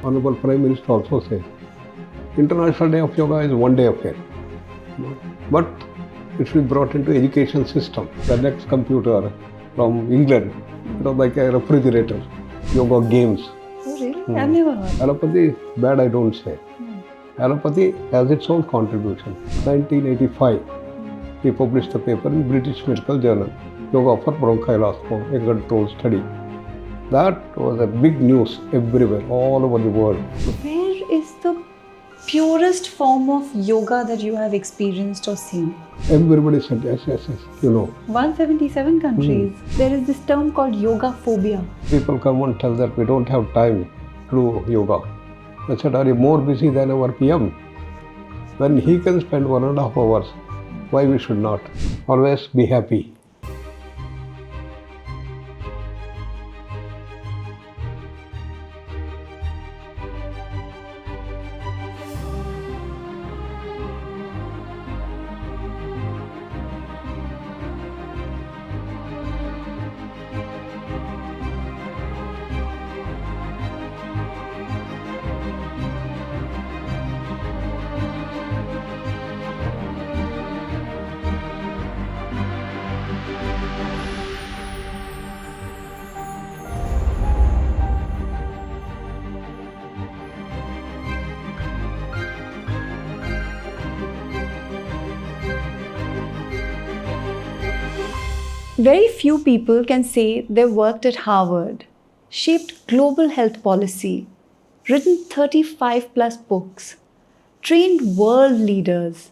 Honorable Prime Minister also said, International Day of Yoga is one day affair. But it should be brought into education system. The next computer from England, like a refrigerator, yoga games. Oh really? I've never heard. Allopathy, bad I don't say. Allopathy has its own contribution. 1985, he published the paper in British Medical Journal, Yoga for Bronchial Asthma, a controlled study. That was a big news everywhere, all over the world. Where is the purest form of yoga that you have experienced or seen? Everybody said, yes, 177 countries. There is this term called yoga phobia. People come and tell that we don't have time to do yoga. I said, are you more busy than our PM? When he can spend 1.5 hours, why we should not? Always be happy. Very few people can say they worked at Harvard, shaped global health policy, written 35 plus books, trained world leaders,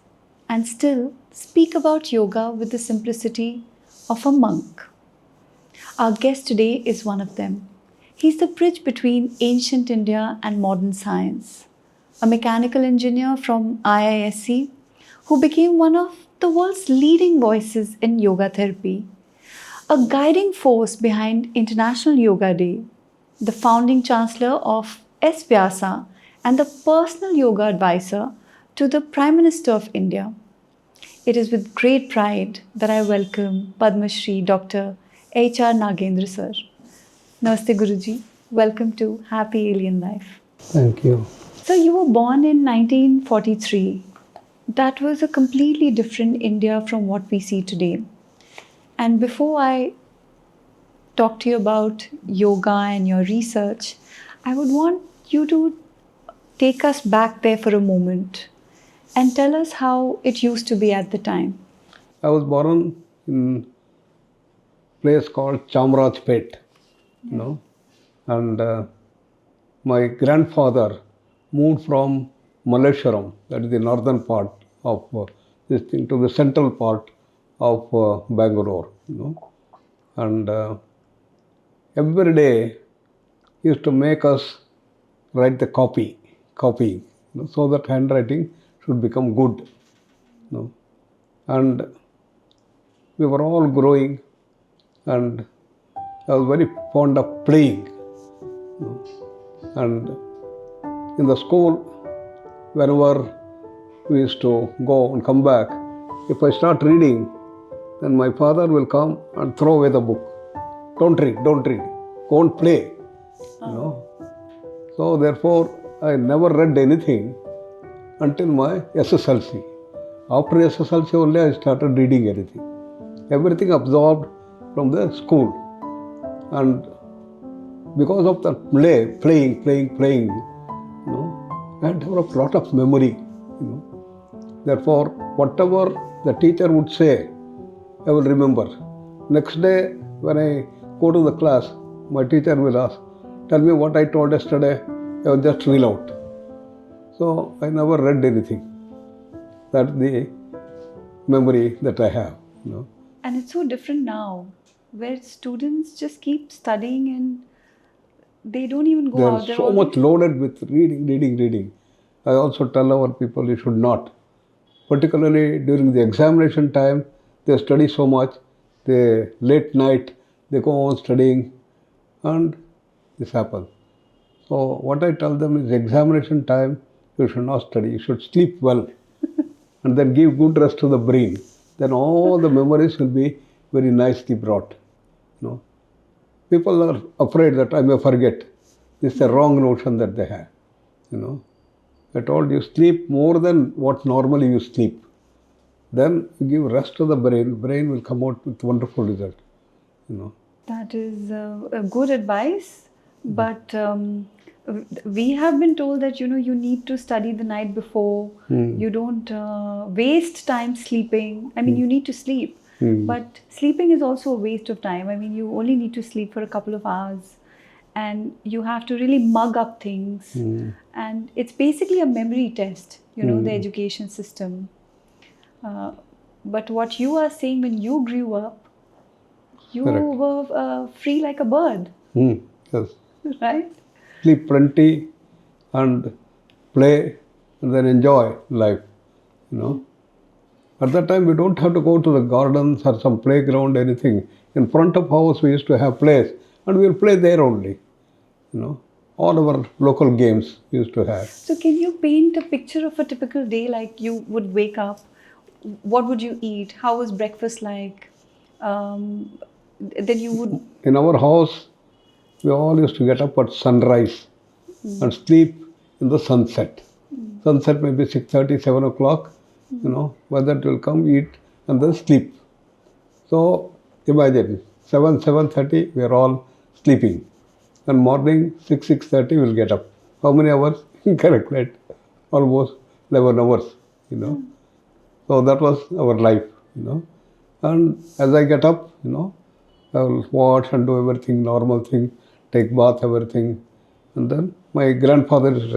and still speak about yoga with the simplicity of a monk. Our guest today is one of them. He's the bridge between ancient India and modern science, a mechanical engineer from IISc who became one of the world's leading voices in yoga therapy, a guiding force behind International Yoga Day, the founding chancellor of S-VYASA and the personal yoga advisor to the Prime Minister of India. It is with great pride that I welcome Padma Shri Dr. H.R. Nagendra sir. Namaste Guruji. Welcome to Happy Alien Life. Thank you. So you were born in 1943. That was a completely different India from what we see today. And before I talk to you about yoga and your research, I would want you to take us back there for a moment and tell us how it used to be at the time. I was born in a place called Chamrajpet, and my grandfather moved from Malleshwaram, that is the northern part of this thing, to the central part of Bengaluru, and every day he used to make us write the copy, so that handwriting should become good, and we were all growing, and I was very fond of playing, and in the school, whenever we used to go and come back, if I start reading, then my father will come and throw away the book. Don't read, go and play. So therefore, I never read anything until my SSLC. After SSLC only I started reading anything. Everything absorbed from the school. And because of the playing, I developed a lot of memory. Therefore, whatever the teacher would say, I will remember. Next day, when I go to the class, my teacher will ask, tell me what I told yesterday, I will just reel out. So, I never read anything. That's the memory that I have. And it's so different now, where students just keep studying and they don't even go out. They are so much loaded with reading. I also tell our people you should not. Particularly during the examination time, they study so much, they late night, they go on studying, and this happens. So what I tell them is examination time, you should not study, you should sleep well, and then give good rest to the brain. Then all the memories will be very nicely brought. People are afraid that I may forget. This is a wrong notion that they have. you know. I told you sleep more than what normally you sleep. Then you give rest to the brain will come out with wonderful result, you know. That is a good advice, but we have been told that you need to study the night before. You don't waste time sleeping. I mean, you need to sleep, but sleeping is also a waste of time. I mean, you only need to sleep for a couple of hours, and you have to really mug up things, and it's basically a memory test. The education system. But what you are saying, when you grew up, you Correct. were free like a bird, Yes. right? Sleep plenty and play and then enjoy life, you know. At that time, we don't have to go to the gardens or some playground, anything. In front of house, we used to have place, and we'll play there only, you know. All our local games we used to have. So, can you paint a picture of a typical day? Like, you would wake up, what would you eat? How was breakfast like? Then you would. In our house, we all used to get up at sunrise and sleep in the sunset. Sunset may be 6:30, 7 o'clock, you know, by that will come, eat, and then sleep. So imagine, 7:30, we are all sleeping. And morning, 6:30, we'll get up. How many hours? Calculate. Almost 11 hours, you know. So that was our life, you know. And as I get up, you know, I will wash and do everything, normal thing, take bath, everything. And then my grandfather is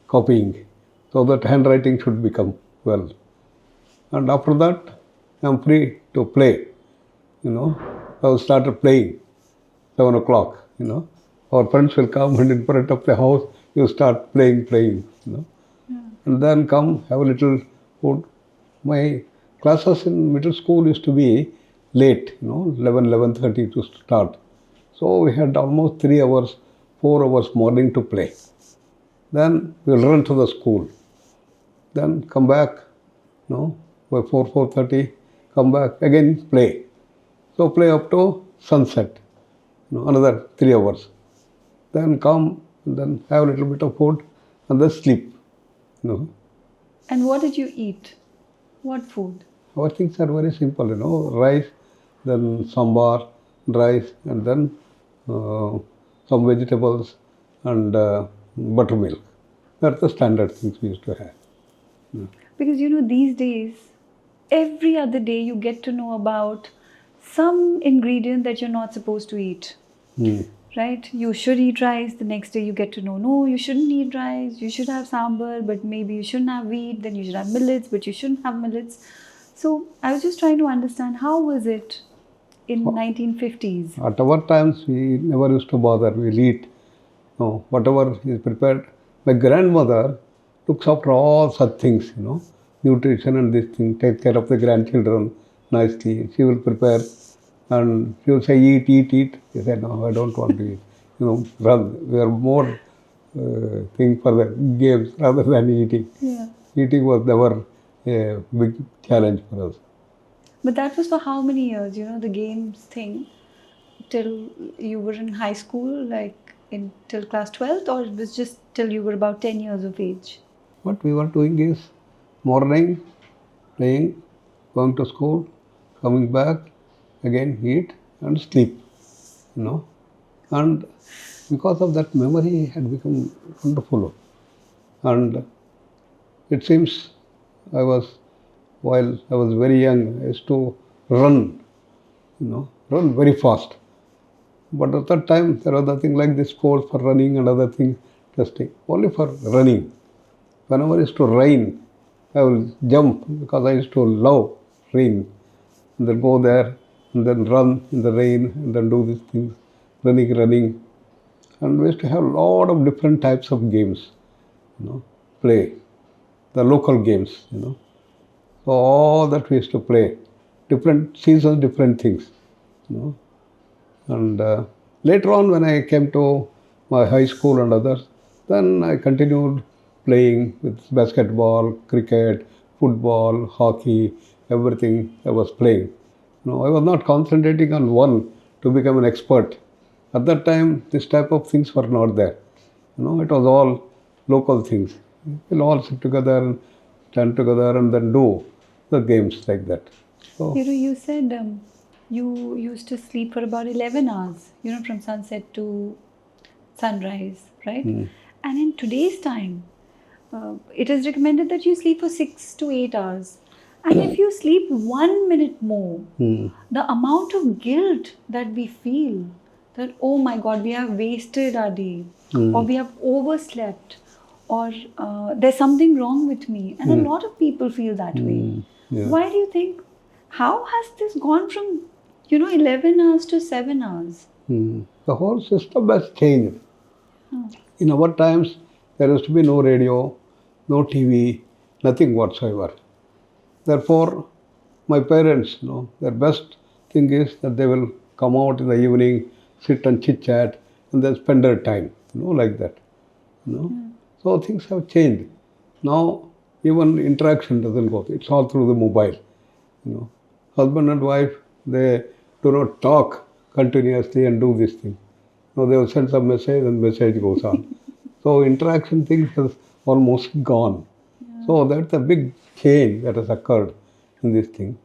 copying, so that handwriting should become well. And after that, I am free to play, you know. I will start playing, 7 o'clock, you know. Our friends will come and in front of the house, you start playing, you know. And then come, have a little food. My classes in middle school used to be late, you know, 11:30 to start. So we had almost 3 hours, 4 hours morning to play. Then we'll run to the school. Then come back, you know, by 4:30, come back, again play. So play up to sunset, you know, another 3 hours. Then come, and then have a little bit of food, and then sleep, you know. And what did you eat? What food? Our things are very simple, you know, rice, then sambar, rice, and then some vegetables and buttermilk. That's the standard things we used to have. Because these days, every other day you get to know about some ingredient that you're not supposed to eat. Right? You should eat rice. The next day you get to know, no, you shouldn't eat rice. You should have sambar, but maybe you shouldn't have wheat. Then you should have millets, but you shouldn't have millets. So I was just trying to understand, how was it in 1950s? At our times, we never used to bother. We'll eat, no, whatever is prepared. My grandmother looks after all such things, you know, nutrition and this thing, take care of the grandchildren nicely. She will prepare and she will say, eat. He said, no, I don't want to eat. You know, run. We are more thing for the games rather than eating. Yeah. Eating was never a big challenge for us. But that was for how many years, the games thing? Till you were in high school, like till class 12th, or it was just till you were about 10 years of age? What we were doing is morning, playing, going to school, coming back, again eat and sleep, you know. And because of that, memory had become wonderful. And it seems while I was very young, I used to run very fast. But at that time, there was nothing like this sport for running and other things, testing, only for running. Whenever it used to rain, I will jump because I used to love rain. And then go there and then run in the rain and then do these things, running. And we used to have a lot of different types of games, play, the local games, So all that we used to play, different seasons, different things, And later on, when I came to my high school and others, then I continued playing with basketball, cricket, football, hockey, everything I was playing. I was not concentrating on one to become an expert. At that time, this type of things were not there. It was all local things. We'll all sit together and stand together and then do the games like that. So, You said you used to sleep for about 11 hours, from sunset to sunrise, right? And in today's time, it is recommended that you sleep for 6 to 8 hours. And if you sleep 1 minute more, the amount of guilt that we feel that, oh my God, we have wasted our day, or we have overslept, or there's something wrong with me. And a lot of people feel that way. yeah. Why do you think? How has this gone from, 11 hours to 7 hours? The whole system has changed. In our times, there used to be no radio, no TV, nothing whatsoever. Therefore, my parents, their best thing is that they will come out in the evening, sit and chit chat, and then spend their time, like that. So things have changed. Now, even interaction doesn't go. It's all through the mobile. Husband and wife, they do not talk continuously and do this thing. They will send some message and message goes on. So interaction thing has almost gone. So that's a big change that has occurred in this thing.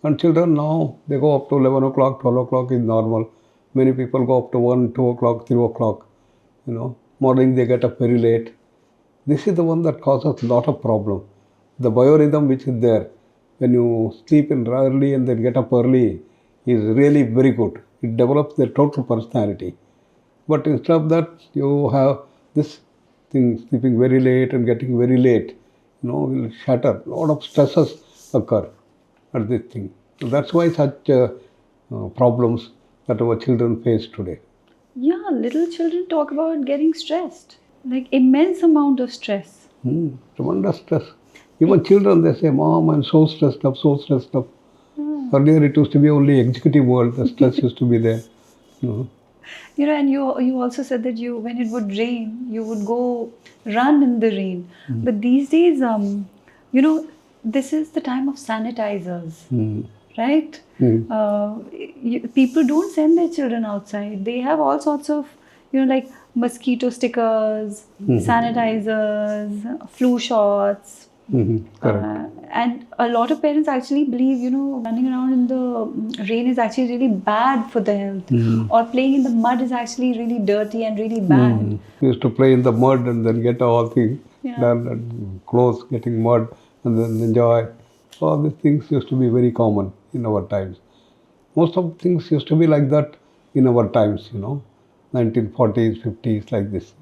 And children now, they go up to 11 o'clock, 12 o'clock is normal. Many people go up to 1, 2 o'clock, 3 o'clock. Morning they get up very late. This is the one that causes a lot of problem. The biorhythm which is there, when you sleep in early and then get up early, is really very good. It develops their total personality. But instead of that, you have this thing, sleeping very late and getting very late, will shatter. A lot of stresses occur at this thing. So that's why such problems that our children face today. Yeah, little children talk about getting stressed, like immense amount of stress. Tremendous stress. Even children, they say, Mom, I'm so stressed up, so stressed up. Earlier it used to be only executive world, the stress used to be there. And you also said that when it would rain, you would go run in the rain. But these days, this is the time of sanitizers, right? People don't send their children outside. They have all sorts of, like mosquito stickers, sanitizers, flu shots. Correct. And a lot of parents actually believe, running around in the rain is actually really bad for the health. Or playing in the mud is actually really dirty and really bad. We used to play in the mud and then get all things done and clothes getting mud and then enjoy. All these things used to be very common in our times. Most of things used to be like that in our times, 1940s, 50s, like this,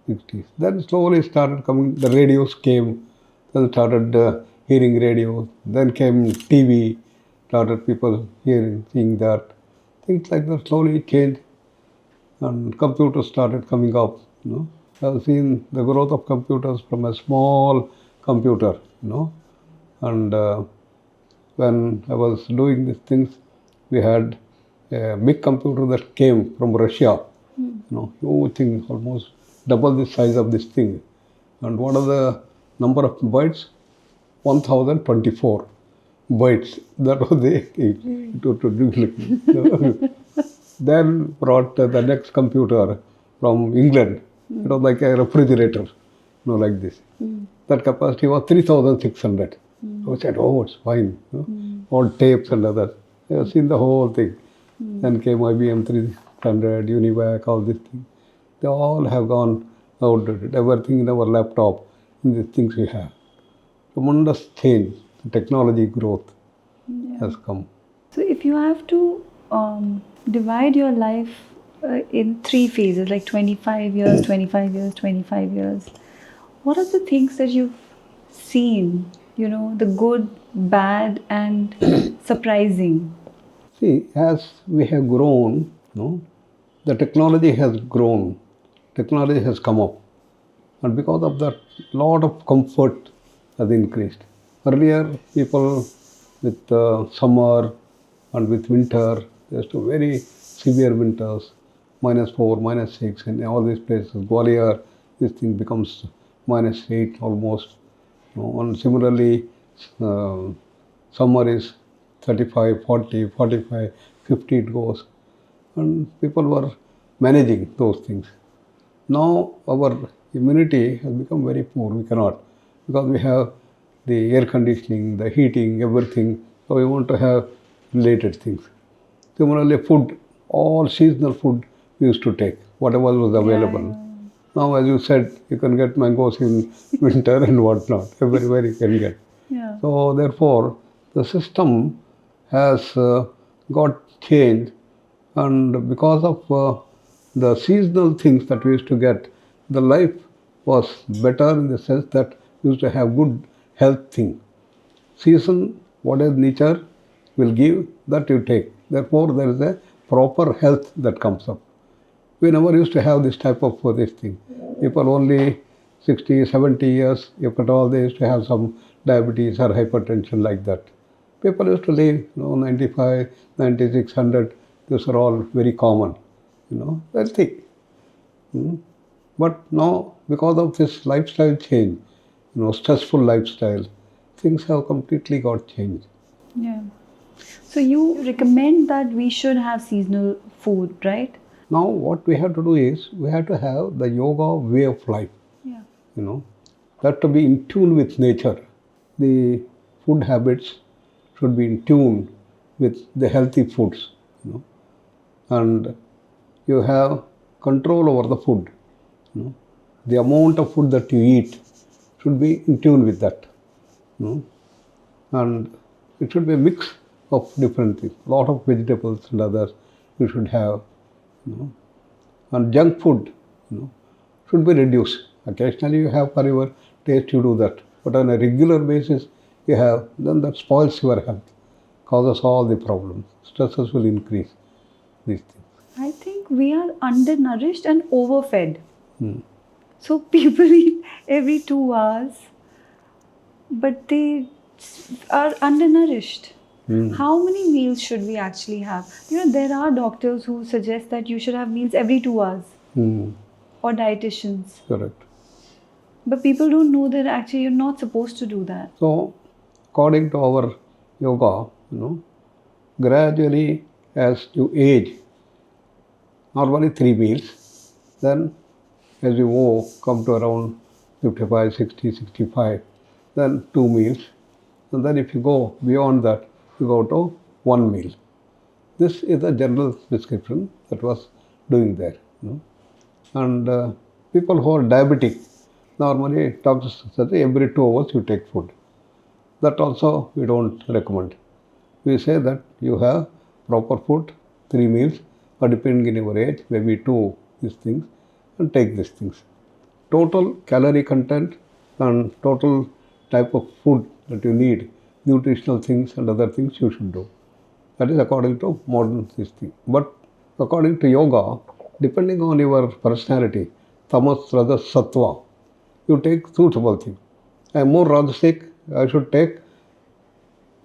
60s. Then slowly started coming, the radios came, then started hearing radio, then came TV, started people hearing, seeing that. Things like that slowly changed and computers started coming up, I've seen the growth of computers from a small computer, and when I was doing these things, we had a big computer that came from Russia, huge thing, almost double the size of this thing. And what are the number of bytes? 1024 bytes. That was the Then brought the next computer from England. It was like a refrigerator, like this. That capacity was 3600. I said, oh, it's fine. All tapes and others. I have seen the whole thing. Then came IBM 300, Univac, all these things. They all have gone outdated. Everything in our laptop, in these things we have. Tremendous change, technology growth has come. So if you have to divide your life in 3 phases, like 25 years, 25 years, 25 years, what are the things that you've seen, the good, bad, and surprising? See, as we have grown, the technology has grown, technology has come up. And because of that, lot of comfort has increased. Earlier, people with summer and with winter, there's very severe winters, -4, -6 in all these places. Gwalior, this thing becomes -8 almost. And similarly, summer is 35, 40, 45, 50 it goes. And people were managing those things. Now our immunity has become very poor. We cannot, because we have the air conditioning, the heating, everything. So we want to have related things. Similarly, food, all seasonal food we used to take, whatever was available. Now, as you said, you can get mangoes in winter and whatnot. Everywhere you can get. Yeah. So therefore, the system has got changed, and because of the seasonal things that we used to get, the life was better in the sense that we used to have good health thing. Season, what is nature will give, that you take. Therefore, there is a proper health that comes up. We never used to have this type of this thing. People only 60, 70 years, if at all, they used to have some diabetes or hypertension like that. People used to live, 95, 96, 100. These are all very common, healthy. Mm. But now, because of this lifestyle change, stressful lifestyle, things have completely got changed. Yeah. So you recommend that we should have seasonal food, right? Now, what we have to do is, we have to have the yoga way of life. Yeah. That to be in tune with nature. The food habits should be in tune with the healthy foods, and you have control over the food. The amount of food that you eat should be in tune with that, and it should be a mix of different things. A lot of vegetables and others you should have, and junk food, should be reduced. Occasionally you have for your taste, you do that, but on a regular basis you have, then that spoils your health, causes all the problems. Stresses will increase these things. I think we are undernourished and overfed. So people eat every 2 hours, but they are undernourished. How many meals should we actually have? There are doctors who suggest that you should have meals every 2 hours, or dietitians. Correct. But people don't know that actually you're not supposed to do that. So, according to our yoga, gradually as you age, normally 3 meals, then as you come to around 55, 60, 65, then 2 meals, and then if you go beyond that, you go to 1 meal. This is the general prescription that was doing there. And people who are diabetic, normally doctors say every 2 hours you take food. That also we don't recommend. We say that you have proper food, 3 meals, or depending on your age, maybe 2 these things, and take these things. Total calorie content and total type of food that you need, nutritional things and other things you should do. That is according to modern this thing. But according to yoga, depending on your personality, tamas, rajas, sattva, you take suitable thing. I am more rajasic, I should take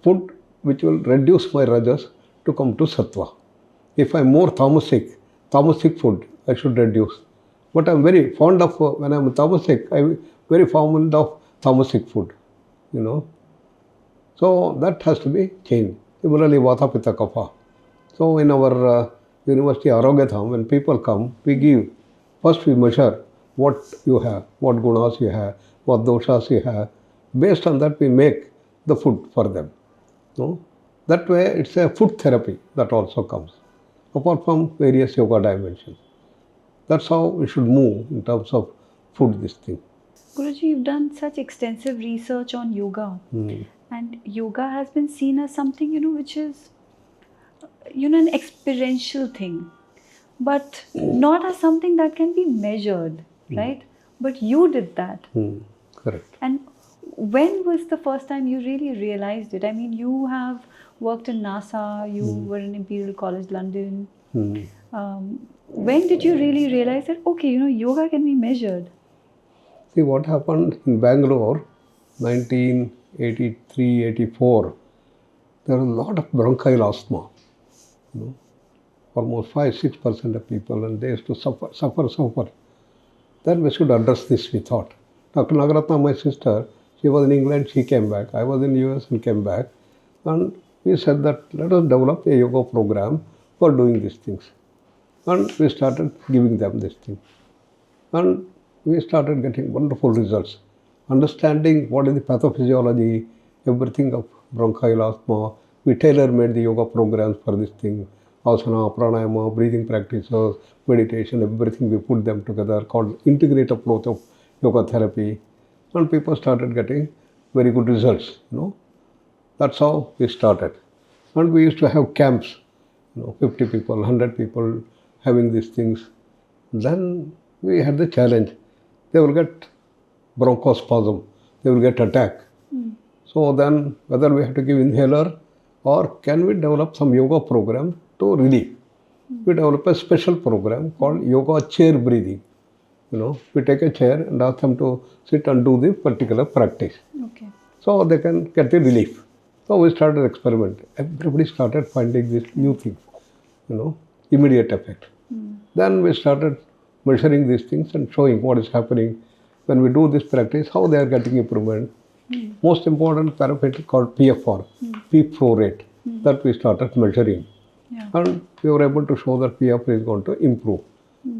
food which will reduce my rajas to come to sattva. If I am more tamasic food I should reduce. But I am very fond of, when I am tamasic, I am very fond of tamasic food, So that has to be changed. Similarly, vata, pitta, kapha. So in our university Arogyadham, when people come, we give, first we measure what you have, what gunas you have, what doshas you have. Based on that, we make the food for them. That way, it's a food therapy that also comes, apart from various yoga dimensions. That's how we should move in terms of food, this thing. Guruji, you've done such extensive research on yoga. And yoga has been seen as something, which is, an experiential thing. But not as something that can be measured, right? But you did that. Correct. And when was the first time you really realized it? I mean, you have worked in NASA, you were in Imperial College London. When did you really realize that, okay, yoga can be measured? See, what happened in Bengaluru, 1983, 84, there was a lot of bronchial asthma. Almost 5-6% of people, and they used to suffer. Then we should address this, we thought. Dr. Nagaratna, my sister, she was in England, she came back. I was in US and came back. And we said that let us develop a yoga program for doing these things. And we started giving them this thing. And we started getting wonderful results. Understanding what is the pathophysiology, everything of bronchial asthma. We tailor-made the yoga programs for this thing. Asana, pranayama, breathing practices, meditation, everything we put them together called integrated approach of yoga therapy. And people started getting very good results, That's how we started. And we used to have camps, 50 people, 100 people having these things. Then we had the challenge. They will get bronchospasm, they will get attack. So then whether we have to give inhaler or can we develop some yoga program to relieve. We develop a special program called yoga chair breathing. We take a chair and ask them to sit and do the particular practice. Okay. So they can get the relief. So we started experiment. Everybody started finding this new thing, immediate effect. Then we started measuring these things and showing what is happening when we do this practice, how they are getting improvement. Most important parameter called PFR, peak flow rate, that we started measuring. Yeah. And we were able to show that PFR is going to improve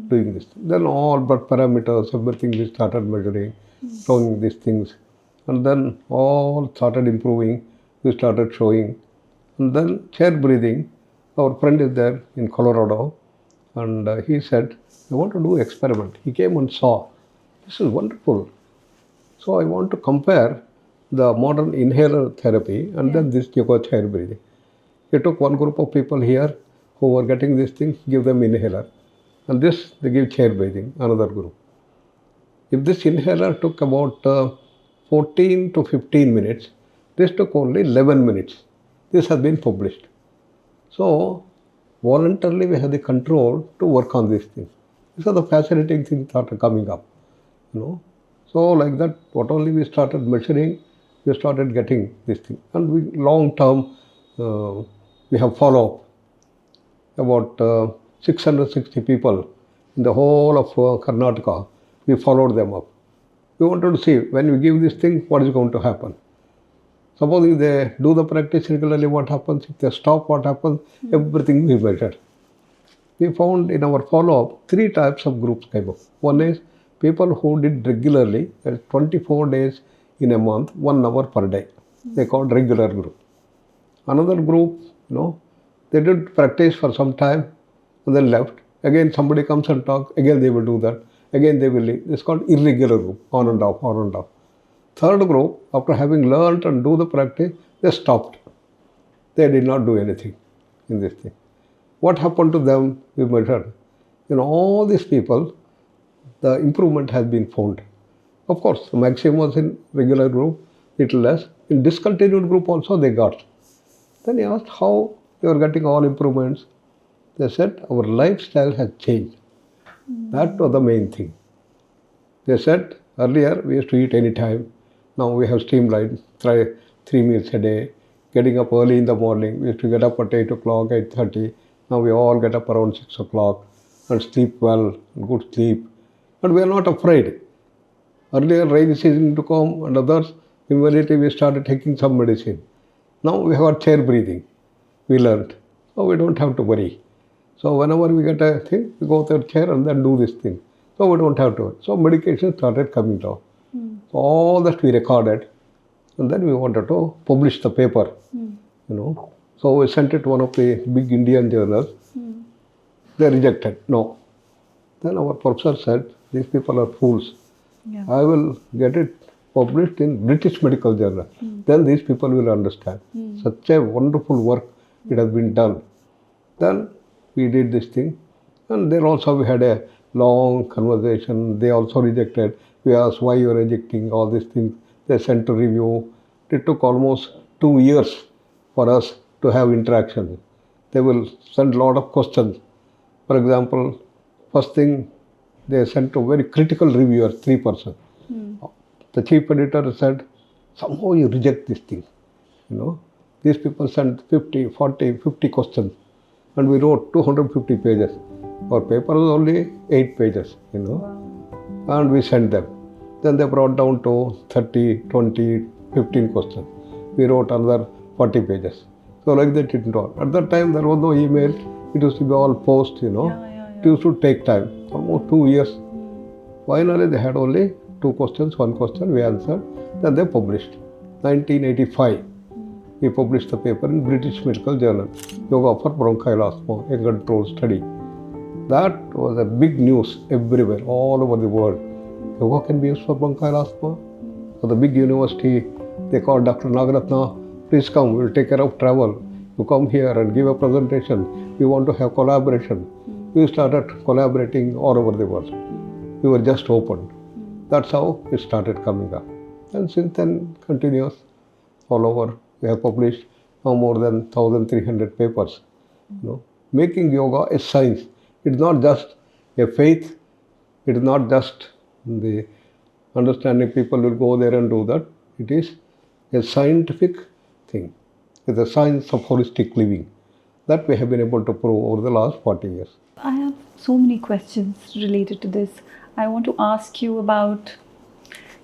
doing this. Then all but parameters, everything we started measuring, showing these things. And then all started improving, we started showing. And then chair breathing, our friend is there in Colorado, and he said, I want to do experiment. He came and saw, this is wonderful. So I want to compare the modern inhaler therapy and then this yoga chair breathing. He took one group of people here who were getting this thing, give them inhaler. And this, they give chair breathing, another group. If this inhaler took about 14 to 15 minutes, this took only 11 minutes. This has been published. So, voluntarily we have the control to work on these things. These are the fascinating things that are coming up, So like that, not only we started measuring, we started getting this thing. And we long term, we have follow-up. About 660 people in the whole of Karnataka, we followed them up. We wanted to see, when we give this thing, what is going to happen. Suppose if they do the practice regularly, what happens? If they stop, what happens? Everything we measured. We found in our follow-up, 3 types of groups came up. One is people who did regularly, 24 days in a month, 1 hour per day. They called regular group. Another group, they did practice for some time and then left. Again, somebody comes and talks, again they will do that. Again they will leave. It's called irregular group, on and off, on and off. Third group, after having learned and do the practice, they stopped. They did not do anything in this thing. What happened to them, we measured. In all these people, the improvement has been found. Of course, the maximum was in regular group, little less. In discontinued group also they got. Then he asked how you are getting all improvements. They said, our lifestyle has changed. That was the main thing. They said, earlier we used to eat any time. Now we have streamlined, try 3 meals a day, getting up early in the morning. We used to get up at 8 o'clock, 8:30. Now we all get up around 6 o'clock and sleep well, good sleep. And we are not afraid. Earlier rainy season to come and others, immediately we started taking some medicine. Now we have chair breathing. We learned. So we don't have to worry. So whenever we get a thing, we go to the chair and then do this thing. So we don't have to. So medication started coming down. So all that we recorded, and then we wanted to publish the paper. So we sent it to one of the big Indian journals. They rejected. No. Then our professor said, these people are fools. Yeah. I will get it published in British Medical Journal. Then these people will understand. Such a wonderful work it has been done. Then we did this thing, and there also we had a long conversation. They also rejected. We asked why you are rejecting all these things. They sent to review. It took almost 2 years for us to have interaction. They will send a lot of questions. For example, first thing they sent to very critical reviewers, 3 persons. The chief editor said, somehow you reject this thing. These people sent 50, 40, 50 questions. And we wrote 250 pages. Our paper was only 8 pages, and we sent them. Then they brought down to 30, 20, 15 questions. We wrote another 40 pages. So like that it went on. At that time there was no email. It used to be all post, It used to take time, almost 2 years. Finally, they had only 2 questions, 1 question we answered. Then they published. 1985, we published the paper in British Medical Journal, Yoga for Bronchial Asthma, a controlled study. That was a big news everywhere, all over the world. Yoga can be used for bronchial asthma. So the big university, they called Dr. Nagendra, please come, we'll take care of travel. You come here and give a presentation. We want to have collaboration. We started collaborating all over the world. We were just opened. That's how it started coming up. And since then, continuous all over. We have published now more than 1,300 papers. Making yoga a science. It's not just a faith. It is not just the understanding people will go there and do that. It is a scientific thing. It's a science of holistic living that we have been able to prove over the last 40 years. I have so many questions related to this. I want to ask you about,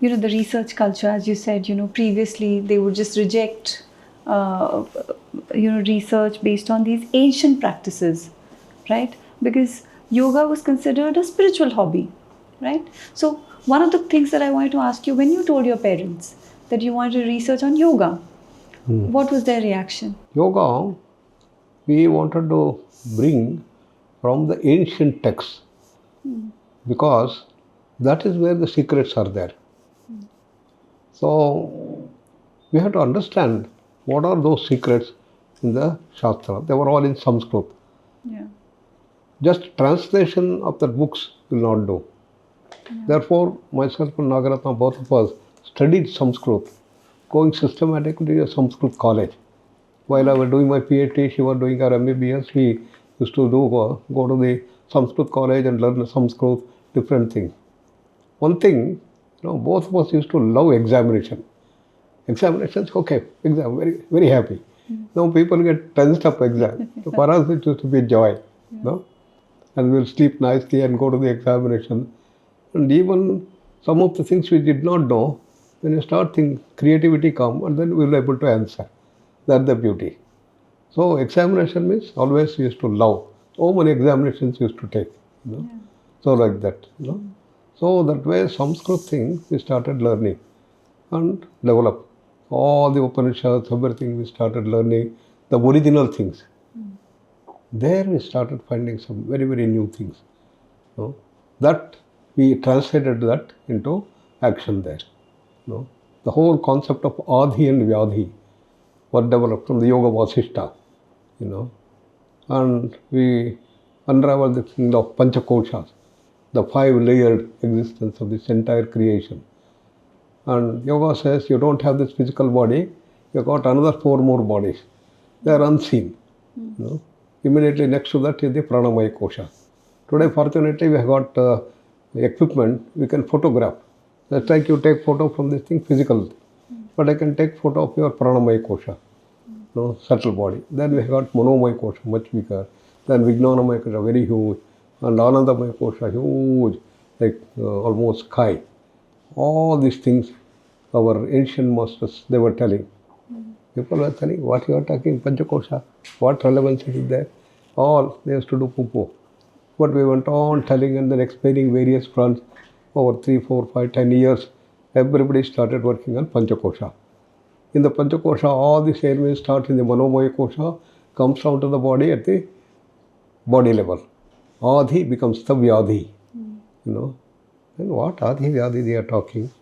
the research culture. As you said, previously they would just reject, research based on these ancient practices, right? Because yoga was considered a spiritual hobby, right? So one of the things that I wanted to ask you, when you told your parents that you wanted to research on yoga, what was their reaction? Yoga, we wanted to bring from the ancient texts because that is where the secrets are there. So we have to understand what are those secrets in the Shastra. They were all in Sanskrit. Yeah. Just translation of the books will not do. Yeah. Therefore, myself and Nagendra, both of us studied Sanskrit, going systematically to a Sanskrit college. While I was doing my PhD, she was doing her MBBS. We used to go to the Sanskrit college and learn Sanskrit, different things. One thing, both of us used to love examination. Examinations, okay, exam, very, very happy. Now people get tensed up exam. So for us, it used to be joy. And we'll sleep nicely and go to the examination. And even some of the things we did not know, when you start thinking, creativity come and then we'll be able to answer. That's the beauty. So examination means always we used to love. So many examinations used to take. So like that. So that way Sanskrit thing we started learning and develop. All the Upanishads, everything we started learning, the original things. There we started finding some very, very new things. That we translated that into action there. The whole concept of Adhi and Vyadhi were developed from the Yoga Vasishta. And we unraveled the thing of Panchakoshas, the 5-layered existence of this entire creation. And yoga says you don't have this physical body, you've got another 4 more bodies. They are unseen. Immediately next to that is the Pranamaya Kosha. Today, fortunately, we have got equipment, we can photograph. That's like you take photo from this thing physical. But I can take photo of your Pranamaya Kosha, subtle body. Then we have got Manomaya Kosha, much bigger. Then Vijnanamaya Kosha, very huge. And Anandamaya Kosha, huge, like almost sky. All these things, our ancient masters, they were telling. People were telling, what you are talking, Panchakosha, what relevance is there? All, they used to do poo-poo. But we went on telling and then explaining various fronts over 3, 4, 5, 10 years. Everybody started working on Panchakosha. In the Panchakosha, all these elements start in the Manomaya Kosha, comes down to the body at the body level. Adhi becomes the Vyadhi. And what Adhi Vyadhi they are talking?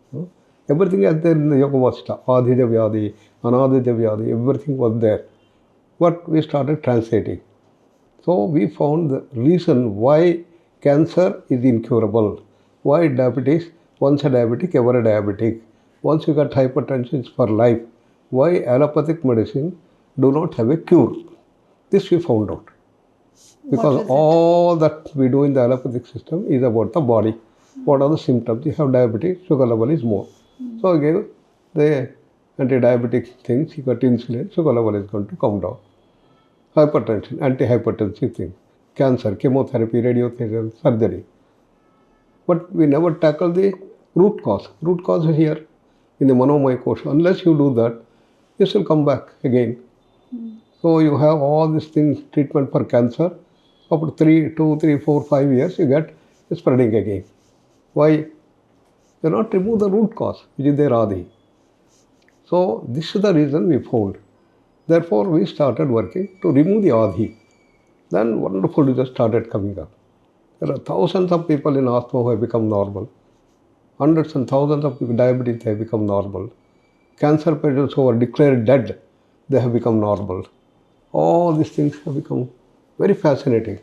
Everything is there in the Yoga Vasishta. Adhi Vyadhi, Anadhi Vyadhi, everything was there. But we started translating. So we found the reason why cancer is incurable. Why diabetes? Once a diabetic, ever a diabetic. Once you got hypertension, it's for life. Why allopathic medicine do not have a cure? This we found out. Because all that we do in the allopathic system is about the body. What are the symptoms? You have diabetes, sugar level is more. So I gave the anti-diabetic things, you got insulin, sugar level is going to come down. Hypertension, anti-hypertensive thing. Cancer, chemotherapy, radiotherapy, surgery. But we never tackle the root cause. Root cause is here in the Manomaya Kosha. Unless you do that, this will come back again. So you have all these things, treatment for cancer. After 2, 3, 4, 5 years, you get spreading again. Why? You cannot remove the root cause, which is their adi. So this is the reason we found. Therefore, we started working to remove the adi. Then wonderful results started coming up. There are thousands of people in asthma who have become normal. Hundreds and thousands of people diabetes have become normal. Cancer patients who are declared dead, they have become normal. All these things have become very fascinating.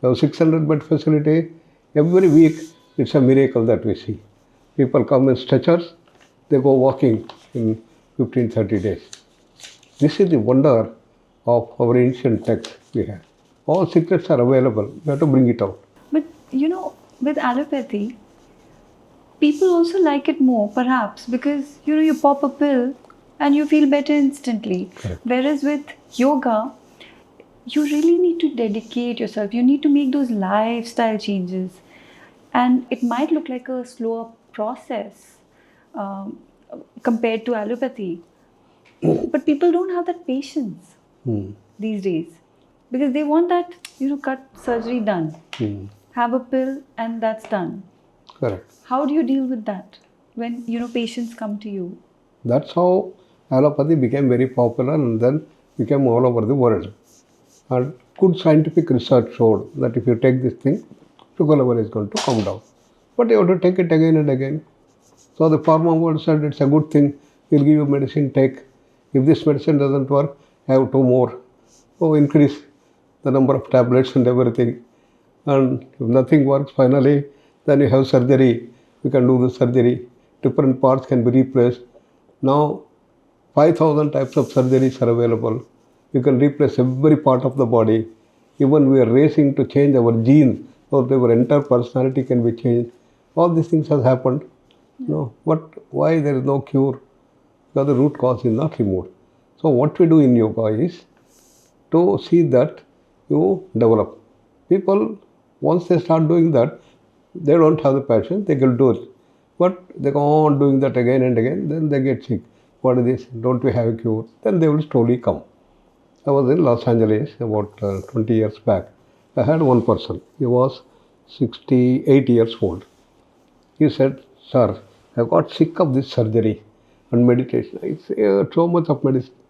We have 600 bed facility. Every week, it's a miracle that we see. People come in stretchers, they go walking in 15, 30 days. This is the wonder of our ancient text we have. All secrets are available. We have to bring it out. But with allopathy, people also like it more, perhaps, because you pop a pill and you feel better instantly. Correct. Whereas with yoga, you really need to dedicate yourself. You need to make those lifestyle changes, and it might look like a slower process um, compared to allopathy. But people don't have that patience these days because they want that cut surgery done, have a pill, and that's done. Correct. How do you deal with that when patients come to you? That's how allopathy became very popular and then became all over the world. And good scientific research showed that if you take this thing, sugar level is going to come down. But you have to take it again and again. So the pharma world said it's a good thing, we'll give you medicine, take. If this medicine doesn't work, have two more. So increase the number of tablets and everything. And if nothing works, finally, then you have surgery. You can do the surgery. Different parts can be replaced. Now, 5,000 types of surgeries are available. You can replace every part of the body. Even we are racing to change our genes so that our entire personality can be changed. All these things have happened. No, but why there is no cure? Because the root cause is not removed. So what we do in yoga is to see that you develop. People, once they start doing that, they don't have the passion, they can do it. But they go on doing that again and again, then they get sick. What is this? Don't we have a cure? Then they will slowly come. I was in Los Angeles about 20 years back. I had one person. He was 68 years old. He said, "Sir, I got sick of this surgery and meditation. It's so much of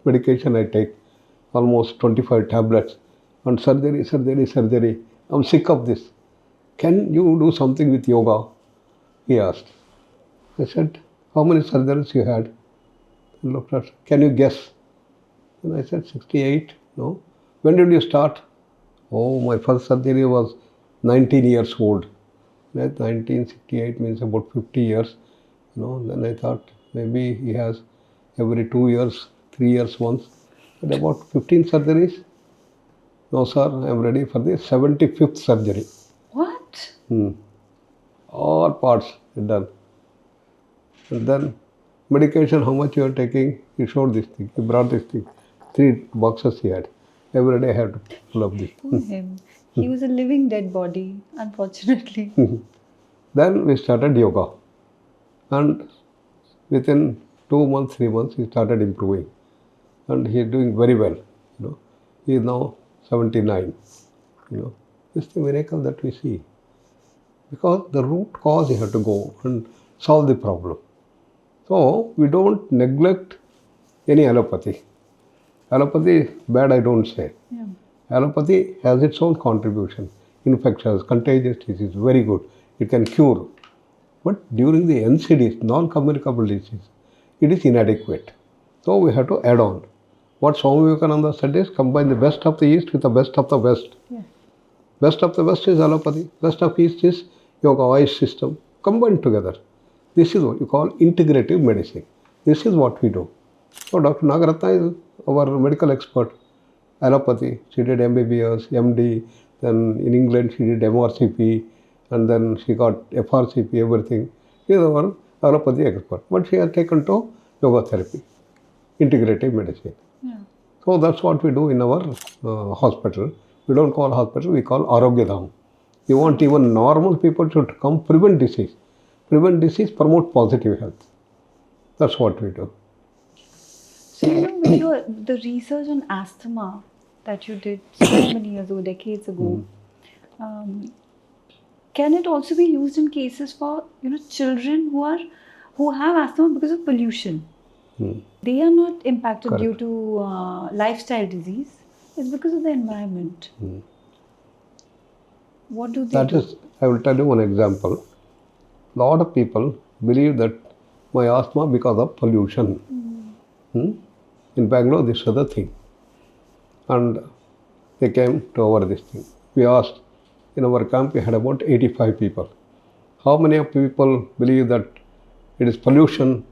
medication I take, almost 25 tablets, and surgery. I'm sick of this. Can you do something with yoga?" He asked. I said, "How many surgeries you had?" He looked at, "Can you guess?" And I said, 68. No. When did you start? Oh, my first surgery was 19 years old. That 1968 means about 50 years. Then I thought maybe he has every 2 years, 3 years once. But about 15 surgeries. No, sir, I am ready for the 75th surgery. What? All parts done. And then medication, how much you are taking? He showed this thing. He brought this thing. 3 boxes he had. Every day I had to pull up this. Poor him. He was a living dead body, unfortunately. Then we started yoga. And within 2 months, 3 months, he started improving. And he is doing very well. He is now 79. This is the miracle that we see. Because the root cause you have to go and solve the problem. So we don't neglect any allopathy. Allopathy is bad, I don't say. Yeah. Allopathy has its own contribution. Infectious, contagious disease, very good. It can cure. But during the NCDs, non-communicable disease, it is inadequate. So we have to add on. What Swami Vivekananda said is combine the best of the East with the best of the West. Yeah. Best of the West is allopathy. Best of East is yoga wise system. Combined together. This is what you call integrative medicine. This is what we do. So Dr. Nagaratna is our medical expert. Allopathy. She did MBBS, MD. Then in England she did MRCP. And then she got FRCP, everything. She is our allopathy expert. But she has taken to yoga therapy. Integrative medicine. Yeah. So that's what we do in our hospital. We don't call hospital, we call Arogyadham. We want even normal people to come prevent disease. Prevent disease, promote positive health. That's what we do. So with the research on asthma that you did so many years ago, decades ago, can it also be used in cases for children who have asthma because of pollution? They are not impacted due Correct. to lifestyle disease. It's because of the environment. What do they That do? is, I will tell you one example. Lot of people believe that my asthma because of pollution. In Bangalore, this was the thing. And they came to our this thing. We asked, in our camp, we had about 85 people. How many of people believe that it is pollution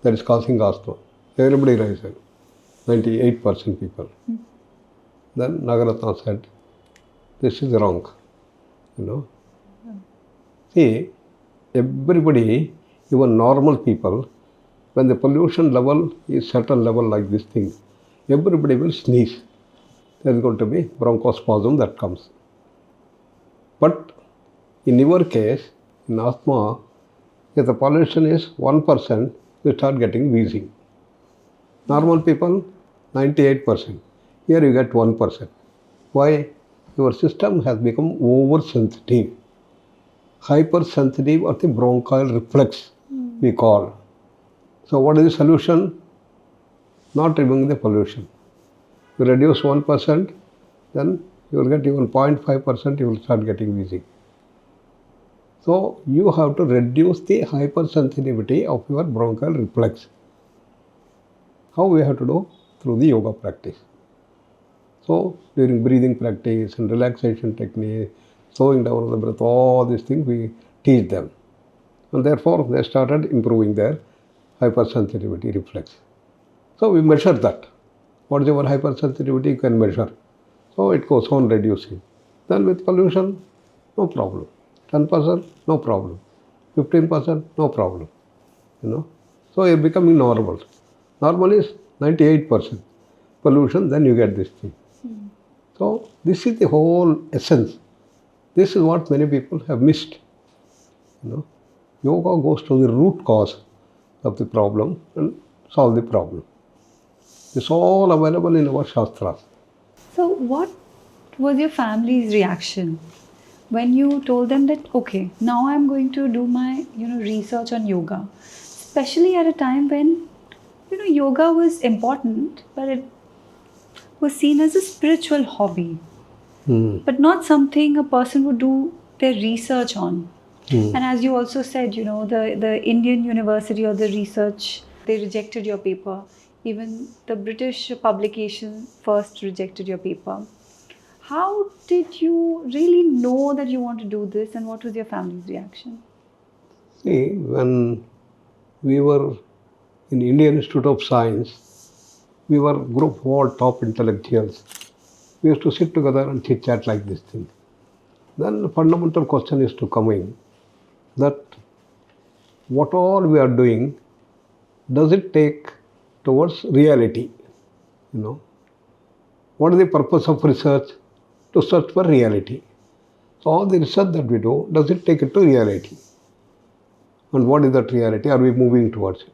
that is causing asthma? Everybody raised it. 98% people. Then Nagaratna said, this is wrong. See, everybody, even normal people, when the pollution level is certain level like this thing, everybody will sneeze. There is going to be bronchospasm that comes. But in your case, in asthma, if the pollution is 1%, you start getting wheezing. Normal people, 98%. Here you get 1%. Why? Your system has become oversensitive. Hypersensitive of the bronchial reflex, we call. So what is the solution? Not removing the pollution. You reduce 1%, then you will get even 0.5%, you will start getting wheezing. So you have to reduce the hypersensitivity of your bronchial reflex. How we have to do? Through the yoga practice. So during breathing practice and relaxation technique, slowing down the breath, all these things we teach them. And therefore they started improving their hypersensitivity reflex. So we measure that. What is your hypersensitivity? You can measure. So it goes on reducing. Then with pollution, no problem. 10%, no problem. 15%, no problem. So you're becoming normal. Normal is 98% pollution, then you get this thing. So this is the whole essence. This is what many people have missed. Yoga goes to the root cause of the problem and solve the problem. It's all available in our Shastras. So, what was your family's reaction when you told them that, okay, now I'm going to do my, research on yoga, especially at a time when, yoga was important, but it was seen as a spiritual hobby, but not something a person would do their research on. And as you also said, the Indian university or the research, they rejected your paper. Even the British publication first rejected your paper. How did you really know that you want to do this, and what was your family's reaction? See, when we were in Indian Institute of Science, we were group of all top intellectuals. We used to sit together and chit chat like this thing. Then the fundamental question is to come in that what all we are doing, does it take towards reality? What is the purpose of research? To search for reality. So all the research that we do, does it take it to reality? And what is that reality? Are we moving towards it?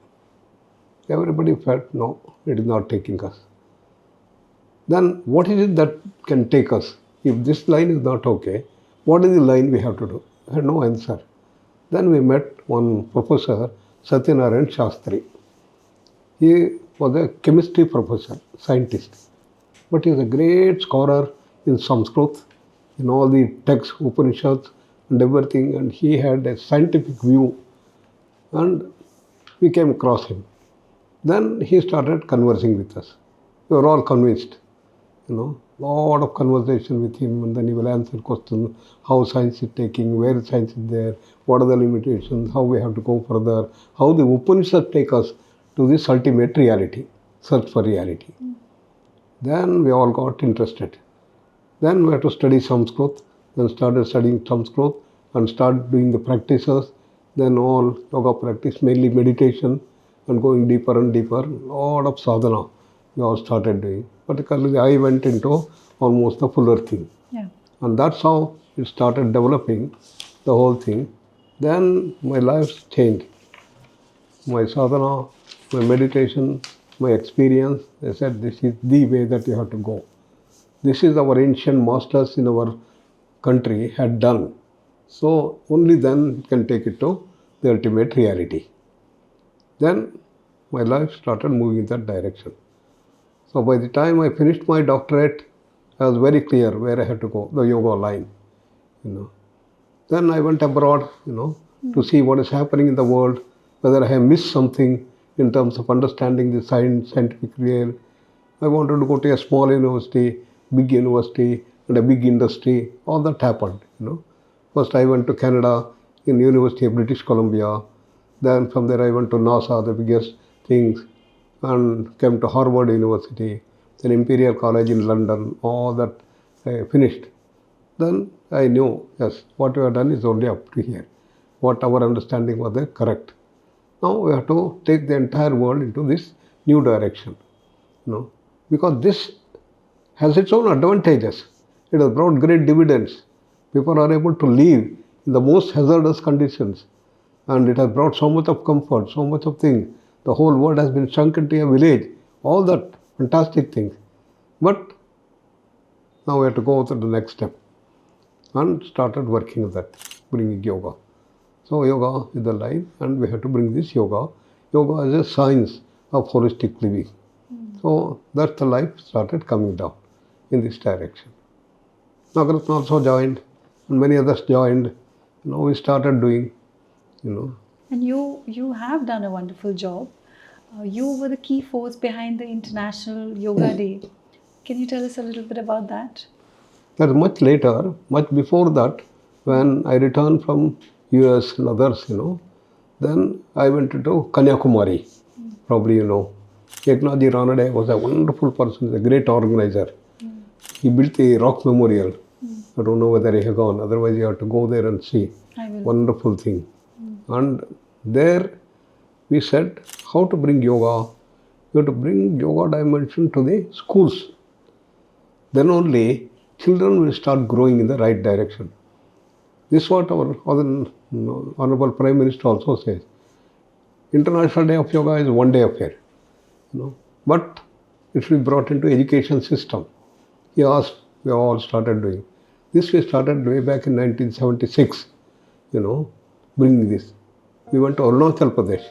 Everybody felt, no, it is not taking us. Then what is it that can take us? If this line is not okay, what is the line we have to do? I had no answer. Then we met one professor, Satyanarayan Shastri. He was a chemistry professor, scientist. But he was a great scholar in Sanskrit, in all the texts, Upanishads and everything, and he had a scientific view. And we came across him. Then he started conversing with us. We were all convinced. Lot of conversation with him, and then he will answer questions, how science is taking, where science is there, what are the limitations, how we have to go further, how the Upanishads take us to this ultimate reality, search for reality. Then we all got interested. Then we had to study Sanskrit, then started studying Sanskrit and started doing the practices, then all yoga practice, mainly meditation, and going deeper and deeper, lot of sadhana we all started doing. Particularly I went into almost the fuller thing. Yeah. And that's how it started developing, the whole thing. Then my life changed. My sadhana, my meditation, my experience, they said this is the way that you have to go. This is our ancient masters in our country had done. So only then you can take it to the ultimate reality. Then my life started moving in that direction. So by the time I finished my doctorate, I was very clear where I had to go, the yoga line. Then I went abroad, to see what is happening in the world, whether I have missed something in terms of understanding the scientific real. I wanted to go to a small university, and a big industry. All that happened. First I went to Canada in University of British Columbia. Then from there I went to NASA, the biggest things, and came to Harvard University, then Imperial College in London. All that I finished. Then I knew, yes, what we have done is only up to here. What our understanding was there, correct. Now we have to take the entire world into this new direction. Because this has its own advantages. It has brought great dividends. People are able to live in the most hazardous conditions. And it has brought so much of comfort, so much of things. The whole world has been shrunk into a village. All that fantastic things. But now we have to go to the next step. And started working on that, bringing yoga. So yoga is the line, and we have to bring this yoga. Yoga is a science of holistic living. So that's the life started coming down in this direction. Nagendra also joined, and many others joined. We started doing, And you have done a wonderful job. You were the key force behind the International Yoga Day. Can you tell us a little bit about that? That's much later, much before that, when I returned from US and others, then I went to Kanyakumari. Probably you know. Eknathji Ranade was a wonderful person, a great organizer. He built the rock memorial. I don't know whether he has gone, otherwise you have to go there and see. I will. Wonderful thing. And there we said how to bring yoga. You have to bring yoga dimension to the schools. Then only children will start growing in the right direction. This is what our Honorable Prime Minister also says. International Day of Yoga is one day affair. But it should be brought into education system. He asked, we all started doing. This we started way back in 1976, bringing this. We went to Arunachal Pradesh,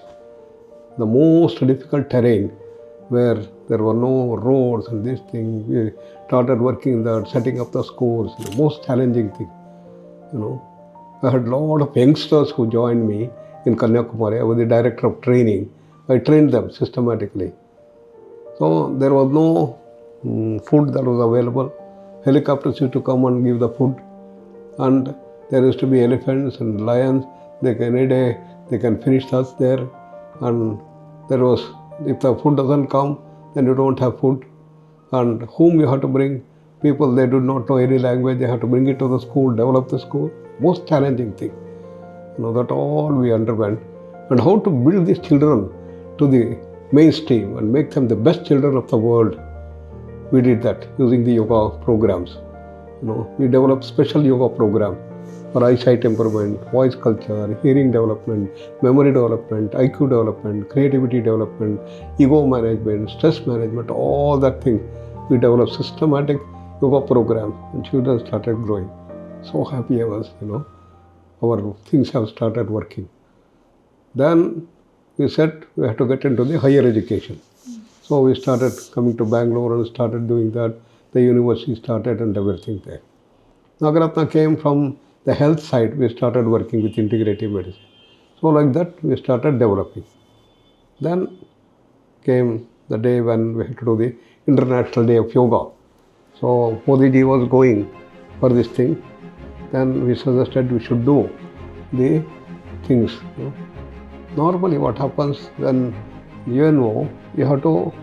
the most difficult terrain where there were no roads and this thing. We started working there, setting up the schools, the most challenging thing. I had a lot of youngsters who joined me in Kanyakumari. I was the director of training. I trained them systematically. So there was no food that was available. Helicopters used to come and give the food. And there used to be elephants and lions. Any day they can finish us there. And there was, if the food doesn't come, then you don't have food. And whom you have to bring? People, they do not know any language. They have to bring it to the school, develop the school. Most challenging thing. That all we underwent. And how to build these children to the mainstream and make them the best children of the world. We did that using the yoga programs. We developed special yoga program for eyesight improvement, voice culture, hearing development, memory development, IQ development, creativity development, ego management, stress management, all that thing. We developed systematic yoga program and children started growing. So happy I was, our things have started working. Then we said we have to get into the higher education. So we started coming to Bangalore and started doing that. The university started and everything there. Nagaratna came from the health side. We started working with integrative medicine. So like that we started developing. Then came the day when we had to do the International Day of Yoga. So Modi ji was going for this thing. Then we suggested we should do the things. Normally what happens when you have to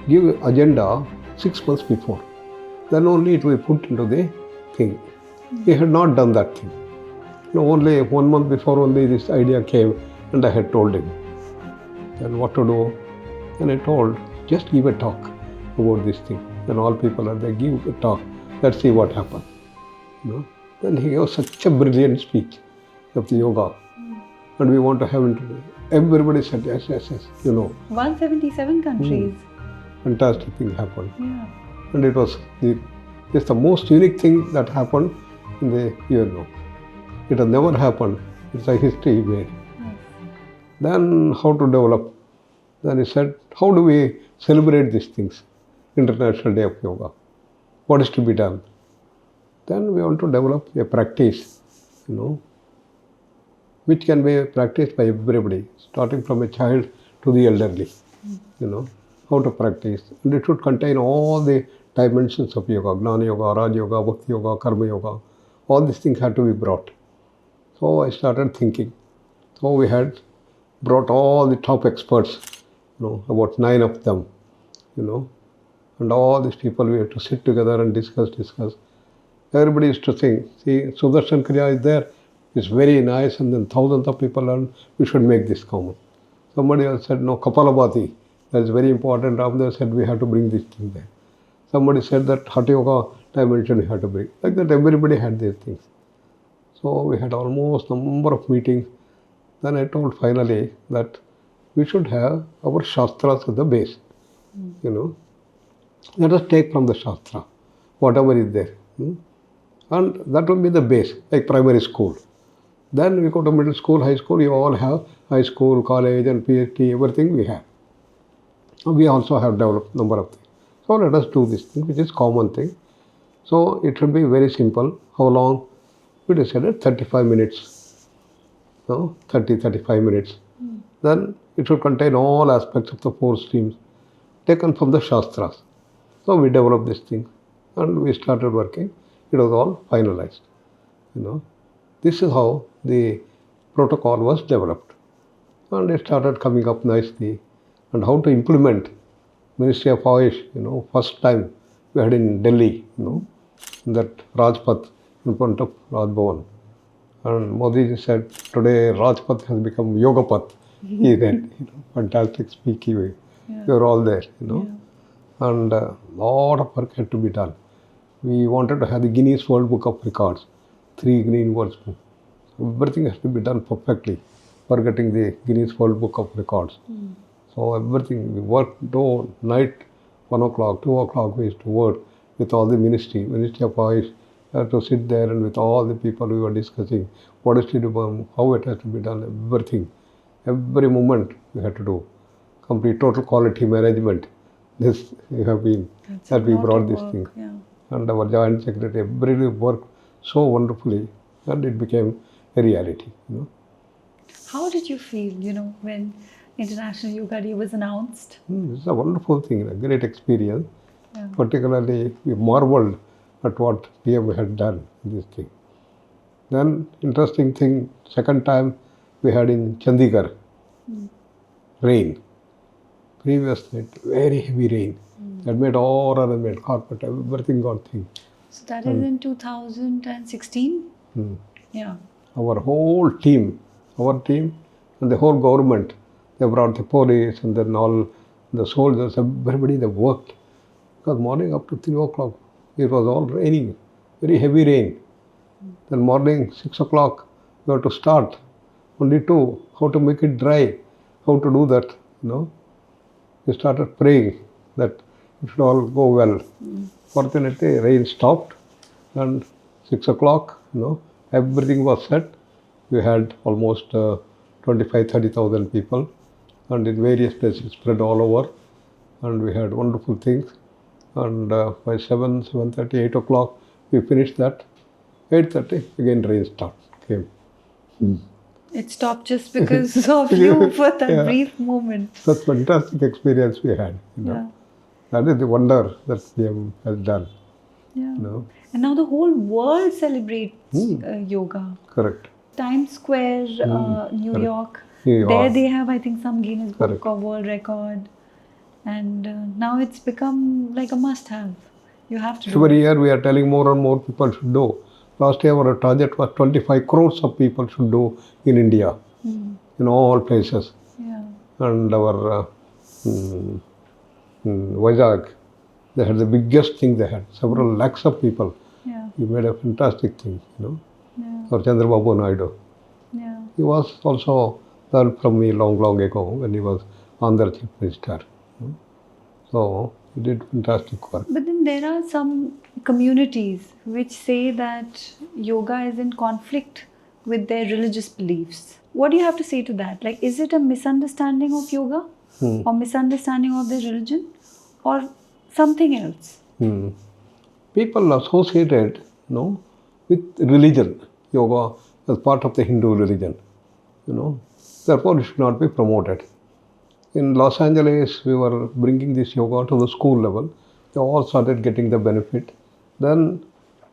give agenda 6 months before. Then only it will be put into the thing. He had not done that thing. Only 1 month before only this idea came and I had told him. Then what to do? And I told, just give a talk about this thing. Then all people are there, give a talk. Let's see what happens. Then he gave such a brilliant speech of the yoga. And we want to have it. Everybody said yes. 177 countries. Fantastic thing happened. Yeah. And it was the most unique thing that happened in the UNO. It has never happened. It's a history he made. Yes. Then how to develop? Then he said, how do we celebrate these things? International Day of Yoga. What is to be done? Then we want to develop a practice, which can be practiced by everybody, starting from a child to the elderly, how to practice. And it should contain all the dimensions of yoga, Gnana Yoga, Raj Yoga, Bhakti Yoga, Karma Yoga. All these things had to be brought. So I started thinking. So we had brought all the top experts, about 9 of them, and all these people we had to sit together and discuss. Everybody used to think, see, Sudarshan Kriya is there, it's very nice, and then thousands of people learn, we should make this common. Somebody else said, no, Kapalabhati, that's very important. Ramdev said, we have to bring this thing there. Somebody said that Hatha Yoga dimension we have to bring. Like that, everybody had their things. So we had almost a number of meetings. Then I told finally that we should have our Shastras as the base. Let us take from the Shastra, whatever is there. And that will be the base, like primary school. Then we go to middle school, high school, you all have high school, college and PhD, everything we have. We also have developed number of things. So let us do this thing, which is common thing. So it should be very simple. How long? We decided 35 minutes. 35 minutes. Then it should contain all aspects of the 4 streams taken from the Shastras. So we developed this thing and we started working. It was all finalized. This is how the protocol was developed. And it started coming up nicely. And how to implement Ministry of Ayush, first time we had in Delhi, that Rajpath in front of Raj Bhavan. And Modi ji said, today Rajpath has become Yogapath. He said, fantastic speaking way. Yeah. We were all there, Yeah. And a lot of work had to be done. We wanted to have the Guinness World Book of Records, 3 green words. Everything has to be done perfectly for getting the Guinness World Book of Records. So everything, we worked night, 1 o'clock, 2 o'clock, we used to work with all the Ministry of Ayush, to sit there and with all the people we were discussing what is to be done, how it has to be done, everything. Every moment we had to do. Complete total quality management. This we have been, That's that a we lot brought of this work, thing. yeah. And our joint secretary, everybody worked so wonderfully and it became a reality. How did you feel, when International Yoga Day was announced? It's a wonderful thing, a great experience. Yeah. Particularly, we marveled at what PM had done in this thing. Then, interesting thing, second time we had in Chandigarh, rain. Previous night, very heavy rain. That made all arrangement, carpet, everything got thing. So that is in 2016? Yeah. Our whole team, and the whole government, they brought the police and then all the soldiers, everybody, they worked. Because morning up to 3 o'clock, it was all raining, very heavy rain. Then morning 6 o'clock, we have to start. Only 2, how to make it dry, how to do that, We started praying that it should all go well. Fortunately, rain stopped and 6 o'clock, everything was set. We had almost 25,000-30,000 people and in various places spread all over, and we had wonderful things. And by 7:30, 8 o'clock, we finished that. 8:30, again rain came. It stopped just because of you for that Yeah. brief moment. Such fantastic experience we had. Yeah. That is the wonder that PM has done. Yeah. And now the whole world celebrates yoga. Correct. Times Square, New Correct. York. New York. There they have, I think, some Guinness Book Correct. of World Record. And now it's become like a must-have. You have to do Every it. year we are telling more and more people should do. Last year our target was 25 crores of people should do in India, in all places. Yeah. And our Vizag, they had the biggest thing they had, several lakhs of people. Yeah. He made a fantastic thing, Yeah. for Chandrababu Naidu. Yeah. He was also learned from me long ago when he was Andhra Chief Minister. So he did fantastic work. But then there are some communities which say that yoga is in conflict with their religious beliefs. What do you have to say to that? Like, is it a misunderstanding of yoga or misunderstanding of their religion or something else? People associated, with religion, yoga as part of the Hindu religion, therefore it should not be promoted. In Los Angeles, we were bringing this yoga to the school level. They all started getting the benefit. Then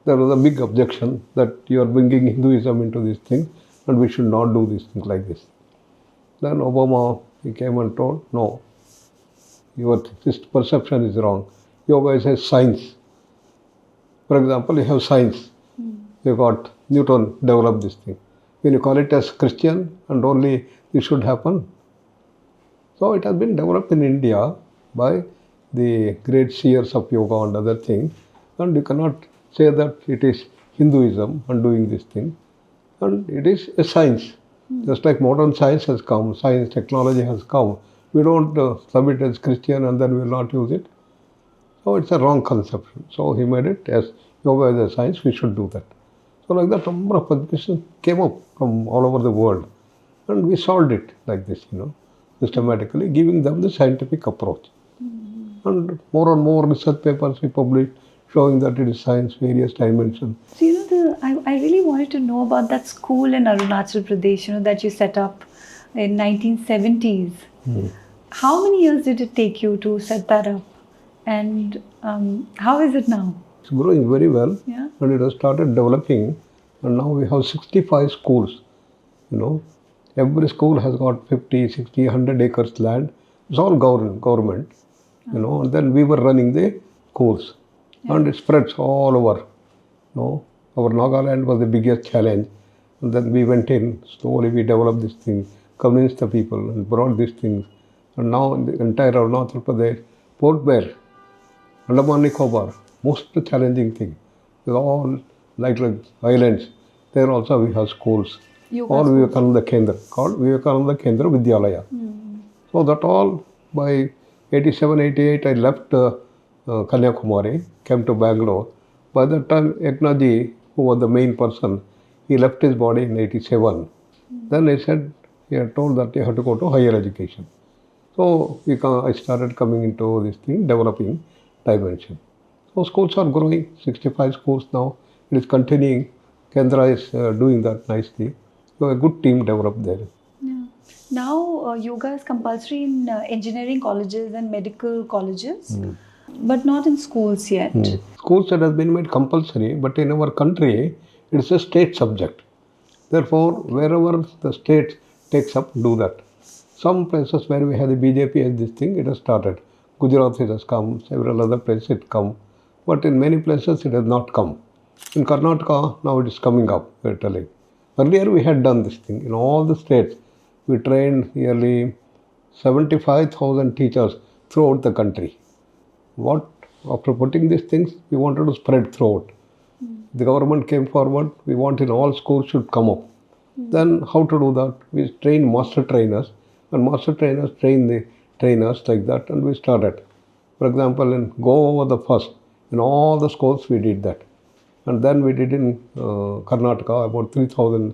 there was a big objection that you are bringing Hinduism into this thing and we should not do these things like this. Then Obama, he came and told, no, this perception is wrong. Yoga is a science. For example, you have science. You got Newton developed this thing. When you call it as Christian and only this should happen. So it has been developed in India by the great seers of yoga and other things. And you cannot say that it is Hinduism and doing this thing. And it is a science. Just like modern science has come, science, technology has come. We don't sub it as Christian and then we will not use it. So it's a wrong conception. So he made it as yoga is a science, we should do that. So like that, a number of publications came up from all over the world. And we solved it like this, systematically, giving them the scientific approach. And more research papers we published showing that it is science, various dimensions. So, I really wanted to know about that school in Arunachal Pradesh, that you set up in 1970s. How many years did it take you to set that up? And how is it now? It's growing very well. Yeah. And it has started developing. And now we have 65 schools, Every school has got 50, 60, 100 acres land. It's all government, and then we were running the schools. Yeah. And it spreads all over. Our Nagaland was the biggest challenge. And then we went in, slowly we developed this thing, convinced the people and brought these things. And now in the entire Arunachal Pradesh, Port Blair, Andaman Nicobar, most challenging thing. With all like islands, there also we have schools. All Vivekananda Kendra, called Vivekananda Kendra Vidyalaya. So that all by 87, 88, I left Kanyakumari, came to Bangalore. By that time, Eknaji, who was the main person, he left his body in 87. Then he had told that you have to go to higher education. So I started coming into this thing, developing dimension. So schools are growing, 65 schools now. It is continuing. Kendra is doing that nicely. So a good team developed there. Yeah. Now yoga is compulsory in engineering colleges and medical colleges, but not in schools yet. Schools it has been made compulsory, but in our country, it's a state subject. Therefore, wherever the state takes up, do that. Some places where we have the BJP as this thing, it has started. Gujarat it has come, several other places it come. But in many places it has not come. In Karnataka, now it is coming up, we are telling. Earlier we had done this thing. In all the states, we trained nearly 75,000 teachers throughout the country. After putting these things, we wanted to spread throughout. The government came forward, we want in all schools should come up. Then how to do that? We train master trainers, and master trainers train the trainers like that, and we started. For example, in Goa was the first. In all the schools we did that. And then we did in Karnataka, about 3,000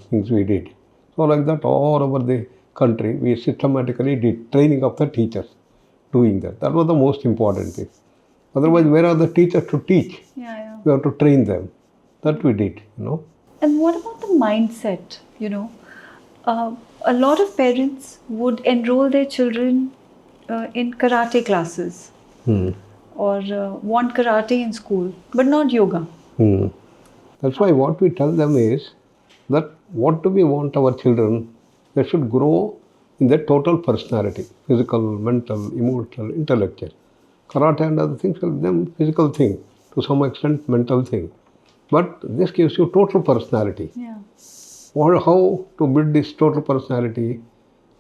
things we did. So like that, all over the country, we systematically did training of the teachers, doing that. That was the most important thing. Otherwise, where are the teachers to teach? Yeah. We have to train them. That we did, And what about the mindset, a lot of parents would enroll their children in karate classes. Or want karate in school, but not yoga. That's why what we tell them is that what do we want our children? They should grow in their total personality, physical, mental, emotional, intellectual. Karate and other things will them physical thing, to some extent mental thing. But this gives you total personality. Yeah. How to build this total personality?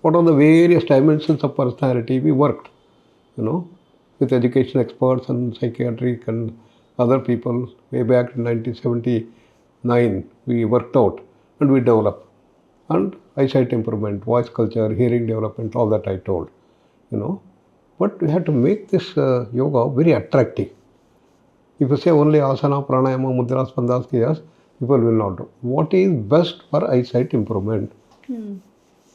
What are the various dimensions of personality? We worked, with education experts and psychiatric and other people. Way back in 1979, we worked out and we developed. And eyesight improvement, voice culture, hearing development, all that I told, But we had to make this yoga very attractive. If you say only asana, pranayama, mudras, bandhas, kriyas, People will not do. What is best for eyesight improvement?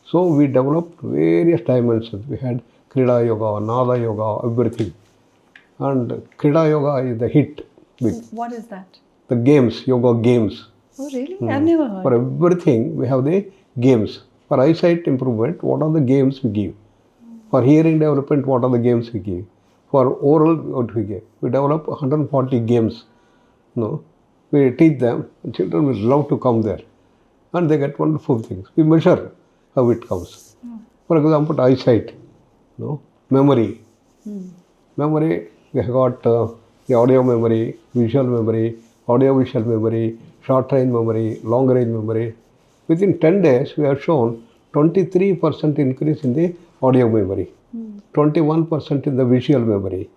So we developed various dimensions. We had Krida Yoga, Nada Yoga, everything. And Krida Yoga is the hit. What is that? The games, yoga games. Oh, really? I've never heard. For everything, we have the games. For eyesight improvement, what are the games we give? For hearing development, what are the games we give? For oral, what we give? We develop 140 games. No, we teach them. Children will love to come there, and they get wonderful things. We measure how it comes. For example, eyesight, memory. Memory, we have got the audio memory, visual memory, audio-visual memory, short-range memory, long-range memory. Within 10 days, we have shown 23% increase in the audio memory, 21% in the visual memory,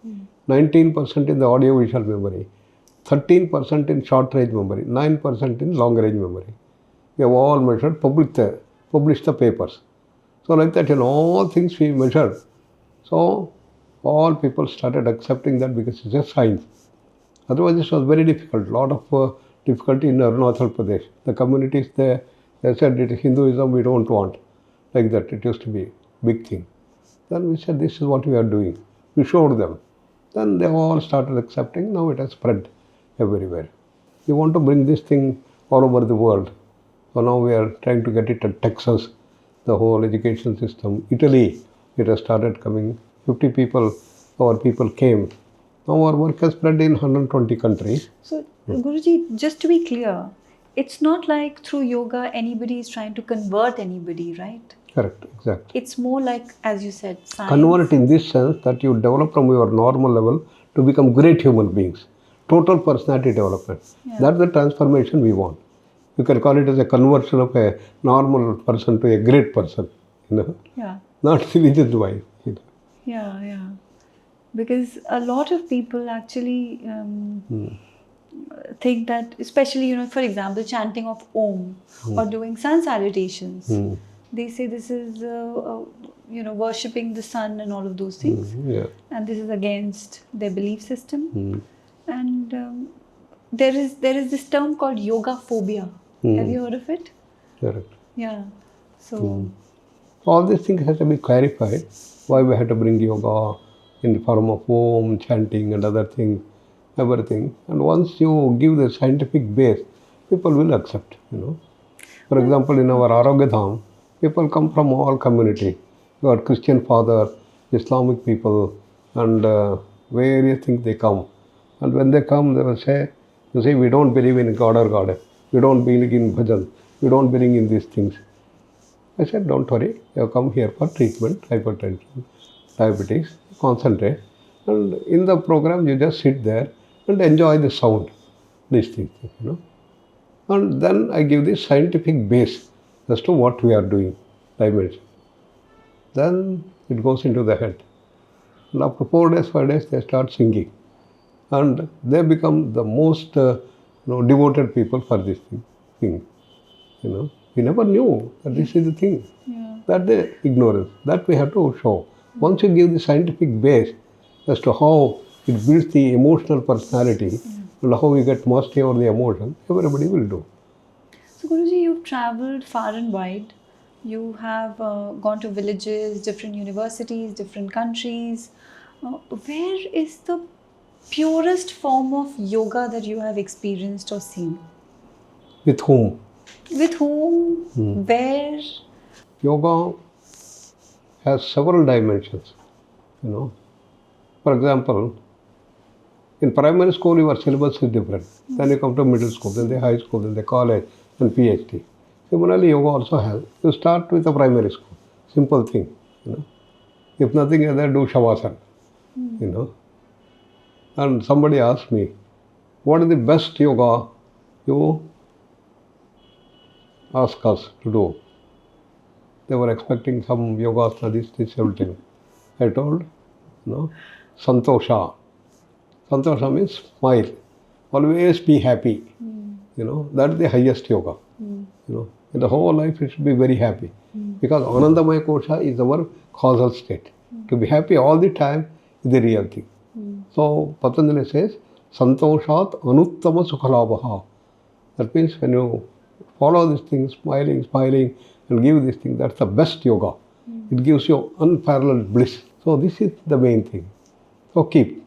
19% in the audio-visual memory, 13% in short-range memory, 9% in long-range memory. We have all measured, published the papers. So like that, in all things we measured. So all people started accepting that because it's a science. Otherwise, this was very difficult. A lot of difficulty in Arunachal Pradesh. The communities there, they said it is Hinduism, we don't want. Like that, it used to be a big thing. Then we said, this is what we are doing. We showed them. Then they all started accepting. Now it has spread everywhere. We want to bring this thing all over the world. So now we are trying to get it at Texas, the whole education system. Italy, it has started coming. 50 people, our people came. Now our work has spread in 120 countries. So, Guruji, just to be clear, it's not like through yoga anybody is trying to convert anybody, right? Correct, exactly. It's more like, as you said, science. Convert in this sense that you develop from your normal level to become great human beings. Total personality development. Yeah. That's the transformation we want. You can call it as a conversion of a normal person to a great person. Yeah. Not religion-wise. Yeah. Because a lot of people actually think that, especially, for example, chanting of Om or doing sun salutations, they say this is, worshipping the sun and all of those things. Yeah. And this is against their belief system. And there is this term called yoga phobia. Have you heard of it? Correct. Yeah. So, all these things have to be clarified. Why we have to bring yoga in the form of Om, chanting and other things, everything. And once you give the scientific base, people will accept, For example, in our Arogyadham, people come from all community. You are Christian father, Islamic people, and various things they come. And when they come, they will say, we don't believe in God or goddess. We don't believe in bhajan. We don't believe in these things. I said, don't worry, you have come here for treatment, hypertension, diabetes, concentrate. And in the program, you just sit there and enjoy the sound, these things, And then I give this scientific base as to what we are doing, dimension. Then it goes into the head. And after 4 days, 5 days, they start singing. And they become the most devoted people for this thing. We never knew that this is the thing. yeah. That the ignorance. That we have to show. Once you give the scientific base as to how it builds the emotional personality and how you get mastery over the emotion, everybody will do. So, Guruji, you've traveled far and wide. You have gone to villages, different universities, different countries. Where is the purest form of yoga that you have experienced or seen? With whom? With whom? Where? Yoga has several dimensions, For example, in primary school, your syllabus is different. Then you come to middle school, then the high school, then the college, and PhD. Similarly, yoga also has. You start with the primary school. Simple thing, If nothing else, do Shavasana, And somebody asked me, what is the best yoga you ask us to do? They were expecting some yogasana, this, everything. I told, Santosha. Santosha means smile. Always be happy. That is the highest yoga. In the whole life, it should be very happy. Because Anandamaya Kosha is our causal state. To be happy all the time is the real thing. So, Patanjali says, Santoshat anuttama sukhalabhaha. That means when you follow these things, smiling, and give this thing, that's the best yoga. It gives you unparalleled bliss. So this is the main thing. So keep.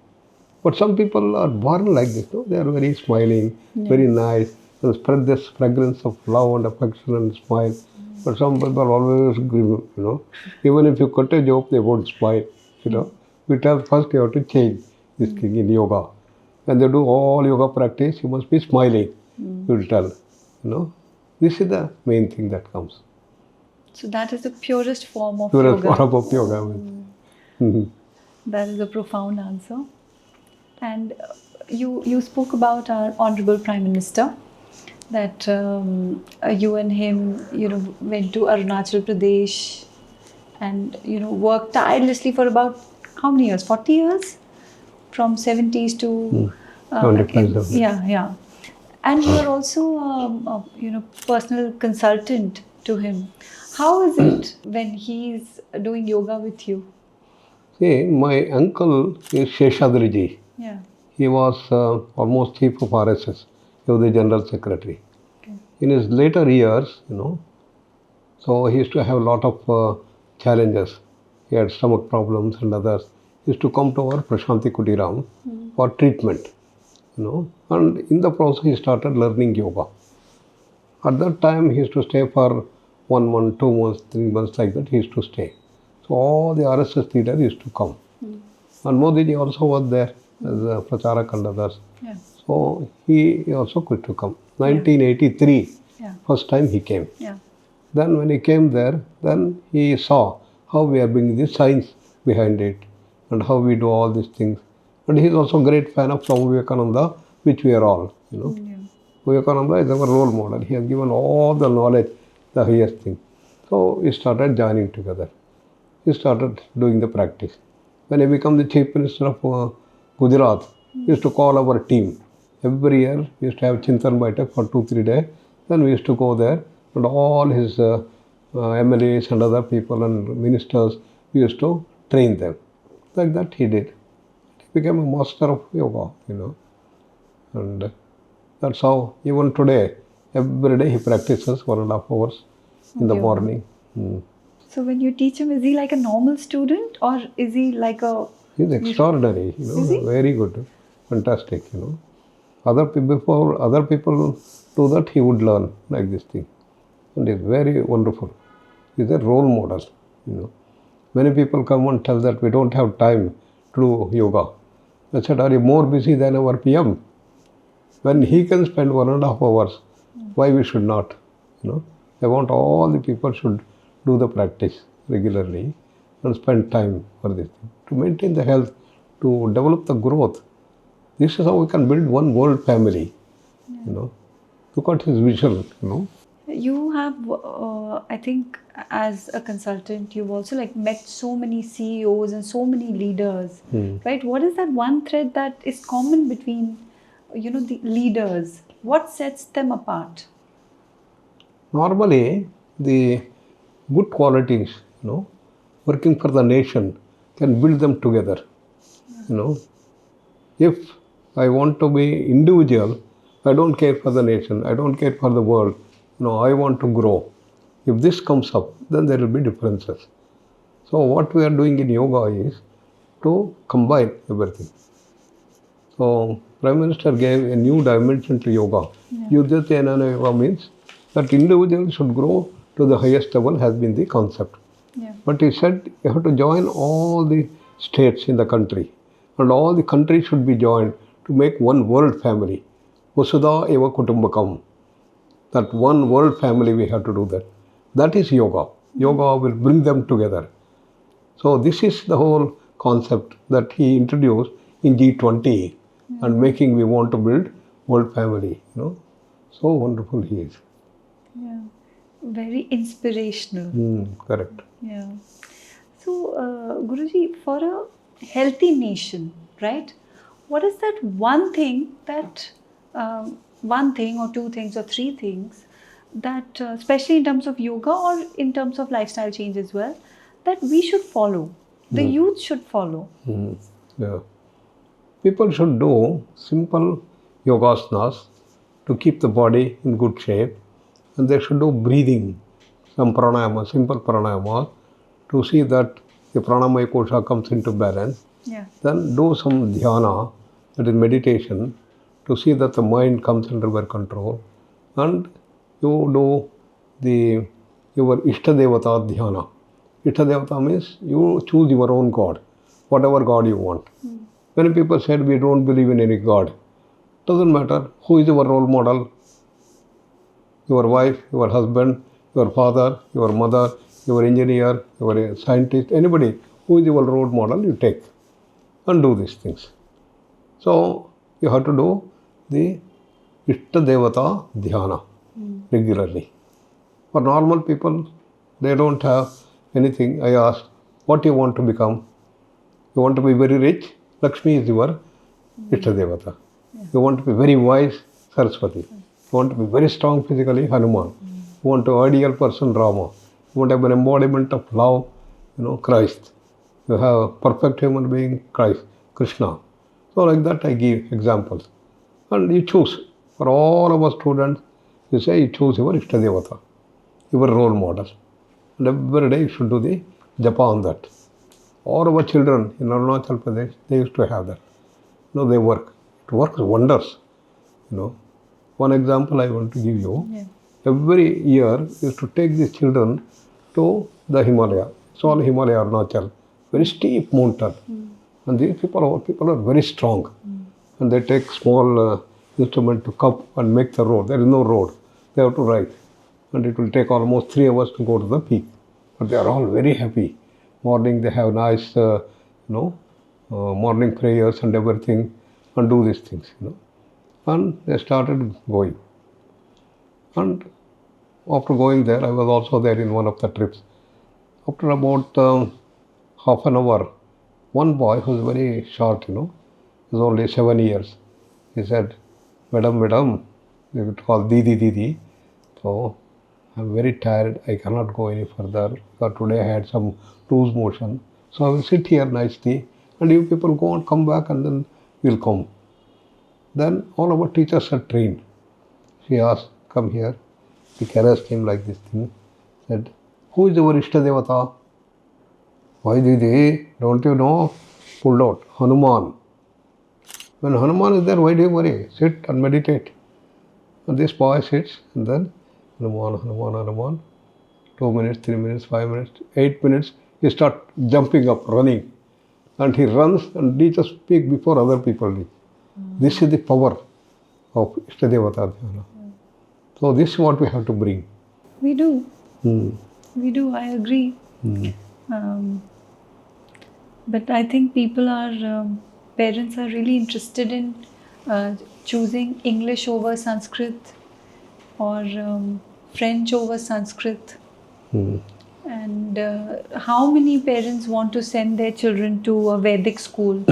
But some people are born like this. No? They are very smiling, very nice, and spread this fragrance of love and affection and smile. But some people are always grim. Even if you cut a joke, they won't smile. We tell first you have to change this thing in yoga. When they do all yoga practice, you must be smiling. You will tell. This is the main thing that comes. So that is the purest form of Purest yoga. form of yoga. That is a profound answer. And you spoke about our Honorable Prime Minister, that you and him, went to Arunachal Pradesh and, worked tirelessly for about how many years? 40 years? From 70s to... 75. Yeah. And you are also, personal consultant to him. How is it when he's doing yoga with you? See, my uncle is Sheshadriji. Yeah. He was almost chief of RSS. He was the general secretary. Okay. In his later years, so he used to have a lot of challenges. He had stomach problems and others. He used to come to our Prashanti Kutiram for treatment. And in the process he started learning yoga. At that time he used to stay for 1 month, 2 months, 3 months, like that he used to stay. So all the RSS leaders used to come. And Modiji also was there as a Pracharak and others. Yeah. So he also could to come. 1983, first time he came. Yeah. Then when he came there, then he saw how we are bringing the science behind it and how we do all these things. And he is also a great fan of Swami Vivekananda, which we are all. Vivekananda is our role model. He has given all the knowledge, the highest thing. So we started joining together. He started doing the practice. When he became the Chief Minister of Gujarat, he used to call our team. Every year we used to have Chintan Baitak for 2-3 days. Then we used to go there and all his MLAs and other people and ministers, we used to train them. Like that he did. He became a master of yoga, And that's how even today, every day he practices 1.5 hours in the morning. So when you teach him, is he like a normal student or is he like a... He's extraordinary, Is he? very good, fantastic, Before other people do that, he would learn like this thing. And he's very wonderful. He's a role model, Many people come and tell that we don't have time to do yoga. I said, are you more busy than our PM? When he can spend 1.5 hours, why we should not? I want all the people should do the practice regularly and spend time for this thing. To maintain the health, to develop the growth. This is how we can build one world family. Look at his vision, You have, I think, as a consultant, you've also met so many CEOs and so many leaders, right? What is that one thread that is common between, the leaders? What sets them apart? Normally, the good qualities, working for the nation can build them together. If I want to be individual, I don't care for the nation, I don't care for the world. I want to grow. If this comes up, then there will be differences. So what we are doing in yoga is to combine everything. So Prime Minister gave a new dimension to yoga. Yudhyatenana yoga means that individuals should grow to the highest level has been the concept. But he said you have to join all the states in the country and all the countries should be joined to make one world family. Vasudha eva kutumbakam. That one world family we have to do that. That is yoga. Yoga will bring them together. So this is the whole concept that he introduced in G20 and making we want to build world family. So wonderful he is. Yeah. Very inspirational. Correct. Yeah. So, Guruji, for a healthy nation, right? What is that one thing that, one thing or two things or three things that, especially in terms of yoga or in terms of lifestyle change as well, that we should follow, the youth should follow? Yeah. People should do simple yogasanas to keep the body in good shape. And they should do breathing, some pranayama, simple pranayama, to see that the pranamaya kosha comes into balance. Yeah. Then do some dhyana, that is meditation, to see that the mind comes under your control. And you do your Ishtadevata dhyana. Ishtadevata means you choose your own God, whatever God you want. Many people said we don't believe in any God. Doesn't matter who is your role model. Your wife, your husband, your father, your mother, your engineer, your scientist, anybody who is your role model, you take and do these things. So you have to do the Ishtadevata dhyana regularly. For normal people, they don't have anything. I ask, what you want to become? You want to be very rich? Lakshmi is your Ishtadevata. You want to be very wise? Saraswati. You want to be very strong physically? Hanuman. You want to ideal person? Rama. You want to have an embodiment of love? Christ. You have a perfect human being? Christ. Krishna. So like that I give examples. And you choose. For all of our students, you say you choose your Ishtadevata, your role model. And every day you should do the japa on that. All our children in Arunachal Pradesh, they used to have that. They work. It works wonders. One example I want to give you. Yeah. Every year is to take these children to the Himalaya. It's all Himalaya Arunachal. Very steep mountain. And these people are very strong. And they take small instrument to cup and make the road. There is no road. They have to ride. And it will take almost 3 hours to go to the peak. But they are all very happy. Morning they have nice, morning prayers and everything, and do these things, And they started going. And after going there, I was also there in one of the trips. After about half an hour, one boy who was very short, he was only 7 years. He said, Madam, they would call Didi. So I'm very tired. I cannot go any further. Because today I had some loose motion. So I will sit here nicely. And you people go and come back and then we'll come. Then all our teachers are trained. She asked, come here. He caressed him like this thing. Said, who is your Ishtadevata? Why Didi? Don't you know? Pulled out. Hanuman. When Hanuman is there, why do you worry? Sit and meditate. And this boy sits and then Hanuman. 2 minutes, 3 minutes, 5 minutes, 8 minutes, he starts jumping up, running. And he runs and teaches speak before other people reach. This is the power of Ishtadevata Dhyana. So this is what we have to bring. We do. We do, I agree. But I think parents are really interested in choosing English over Sanskrit or French over Sanskrit. And how many parents want to send their children to a Vedic school?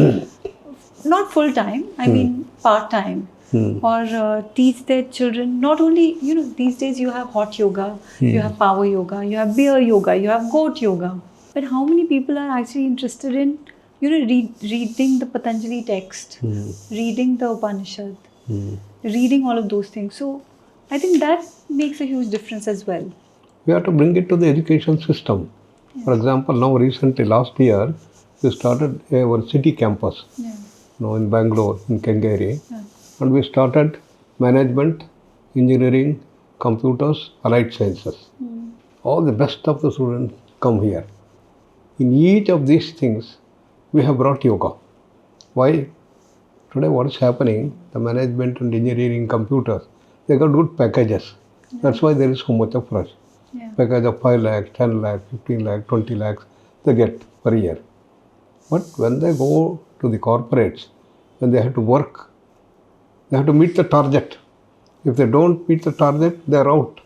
Not full time, I mean part time. Or teach their children, not only, these days you have hot yoga, you have power yoga, you have bear yoga, you have goat yoga. But how many people are actually interested in, reading the Patanjali text, reading the Upanishad, reading all of those things. So I think that makes a huge difference as well. We have to bring it to the education system. For example, now recently, last year, we started our city campus, in Bengaluru, in Kengeri. And we started management, engineering, computers, allied sciences. All the best of the students come here. In each of these things, we have brought yoga. Why? Today what is happening, the management and engineering, computers, they got good packages. That's why there is so much of rush. Package of 5 lakhs, 10 lakhs, 15 lakhs, 20 lakhs, they get per year. But when they go to the corporates, when they have to work, they have to meet the target. If they don't meet the target, they are out.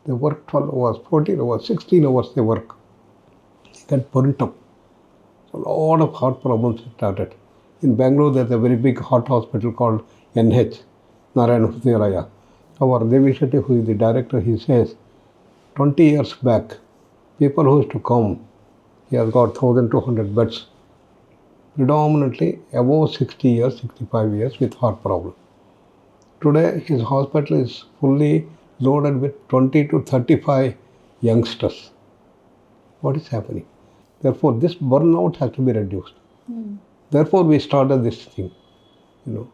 They work 12 hours, 14 hours, 16 hours they work. They get burnt up. So a lot of heart problems started. In Bengaluru, there's a very big heart hospital called NH, Narayana Hrudayalaya. Our Devi Shetty, who is the director, he says, 20 years back, people who used to come, he has got 1,200 beds, predominantly above 60 years, 65 years with heart problem. Today, his hospital is fully loaded with 20 to 35 youngsters. What is happening? Therefore, this burnout has to be reduced. Therefore, we started this thing, you know.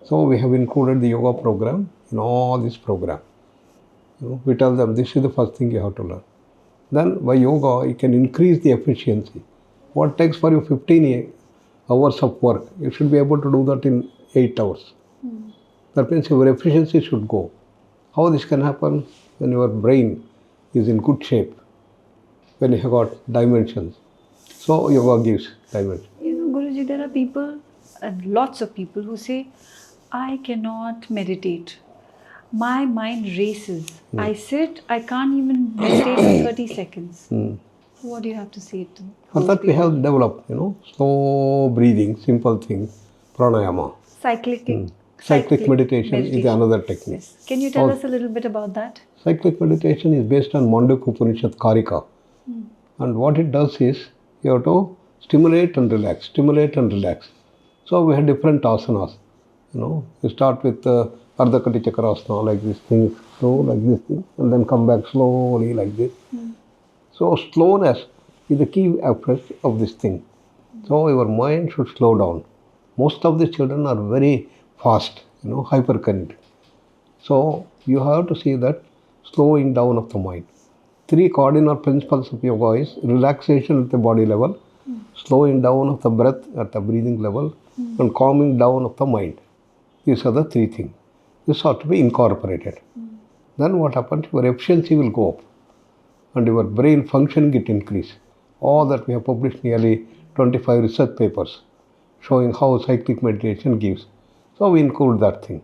So we have included the yoga program in all this program. We tell them this is the first thing you have to learn. Then by yoga, you can increase the efficiency. What takes for you 15 hours of work, you should be able to do that in 8 hours. That means your efficiency should go. How this can happen? When your brain is in good shape, when you have got dimensions. So yoga gives dimensions. Guruji, there are people, lots of people who say, I cannot meditate. My mind races. I sit, I can't even meditate for 30 seconds. What do you have to say to For those that we people? have developed, slow breathing, simple thing, pranayama. Cyclic meditation is another technique. Yes. Can you tell us a little bit about that? Cyclic meditation is based on Mandukya Upanishad Karika. And what it does is, you have to stimulate and relax, stimulate and relax. So we have different asanas. You start with Ardha Kati Chakrasana, like this thing, slow, like this thing, and then come back slowly like this. So slowness is the key aspect of this thing. So your mind should slow down. Most of the children are very fast, hyperkinetic. So you have to see that slowing down of the mind. 3 cardinal principles of yoga is relaxation at the body level, slowing down of the breath at the breathing level, and calming down of the mind. These are the 3 things. This ought to be incorporated. Then what happens? Your efficiency will go up and your brain function get increased. All that we have published nearly 25 research papers showing how cyclic meditation gives. So we include that thing.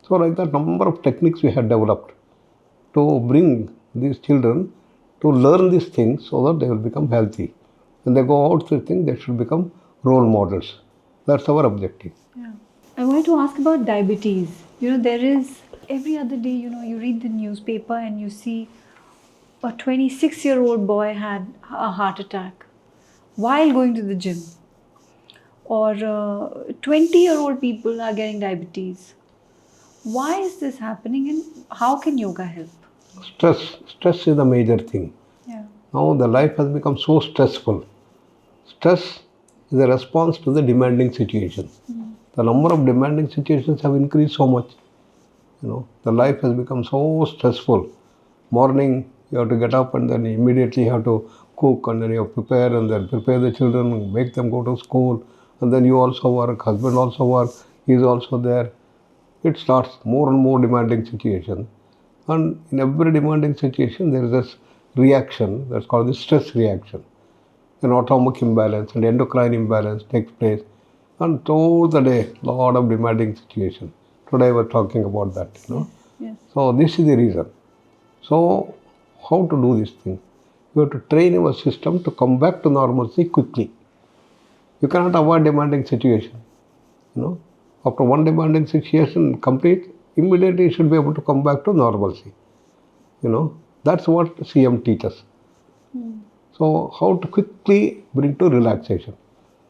So like that, number of techniques we have developed to bring these children to learn these things so that they will become healthy. When they go out to think, they should become role models. That's our objective. Yeah. I wanted to ask about diabetes. There is every other day, you read the newspaper and you see a 26-year-old boy had a heart attack while going to the gym. Or 20-year-old people are getting diabetes. Why is this happening and how can yoga help? Stress is the major thing. Yeah. Now the life has become so stressful. Stress is a response to the demanding situation. The number of demanding situations have increased so much. The life has become so stressful. Morning you have to get up and then immediately you have to cook and then you have to prepare and then prepare the children, make them go to school, and then you also work, husband also work, he is also there. It starts more and more demanding situation. And in every demanding situation there is this reaction that's called the stress reaction. An autonomic imbalance and endocrine imbalance takes place. And throughout the day, lot of demanding situation. Today we're talking about that, Yes. So this is the reason. So how to do this thing? You have to train your system to come back to normalcy quickly. You cannot avoid demanding situation. After one demanding situation complete, immediately you should be able to come back to normalcy. That's what CM teaches. So how to quickly bring to relaxation?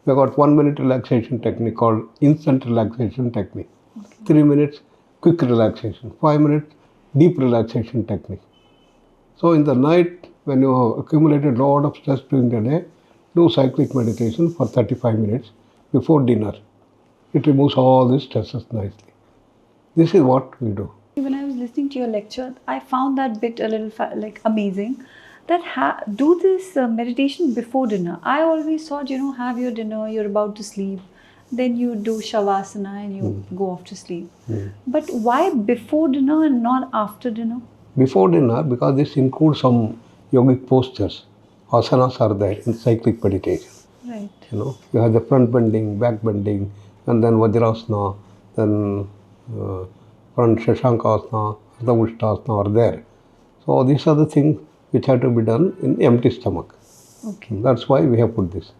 We have got 1 minute relaxation technique called instant relaxation technique. 3 minutes quick relaxation. 5 minutes deep relaxation technique. So in the night, when you have accumulated a lot of stress during the day, do cyclic meditation for 35 minutes before dinner. It removes all these stresses nicely. This is what we do. When I was listening to your lecture, I found that bit a little amazing. That do this meditation before dinner. I always thought, have your dinner, you're about to sleep, then you do shavasana and you go off to sleep. But why before dinner and not after dinner? Before dinner, because this includes some yogic postures. Asanas are there in cyclic meditation. Right. You have the front bending, back bending, and then Vajrasana, then front Shashankasana, Ardha Ushtasana are there. So these are the things which have to be done in empty stomach. Okay. That's why we have put this.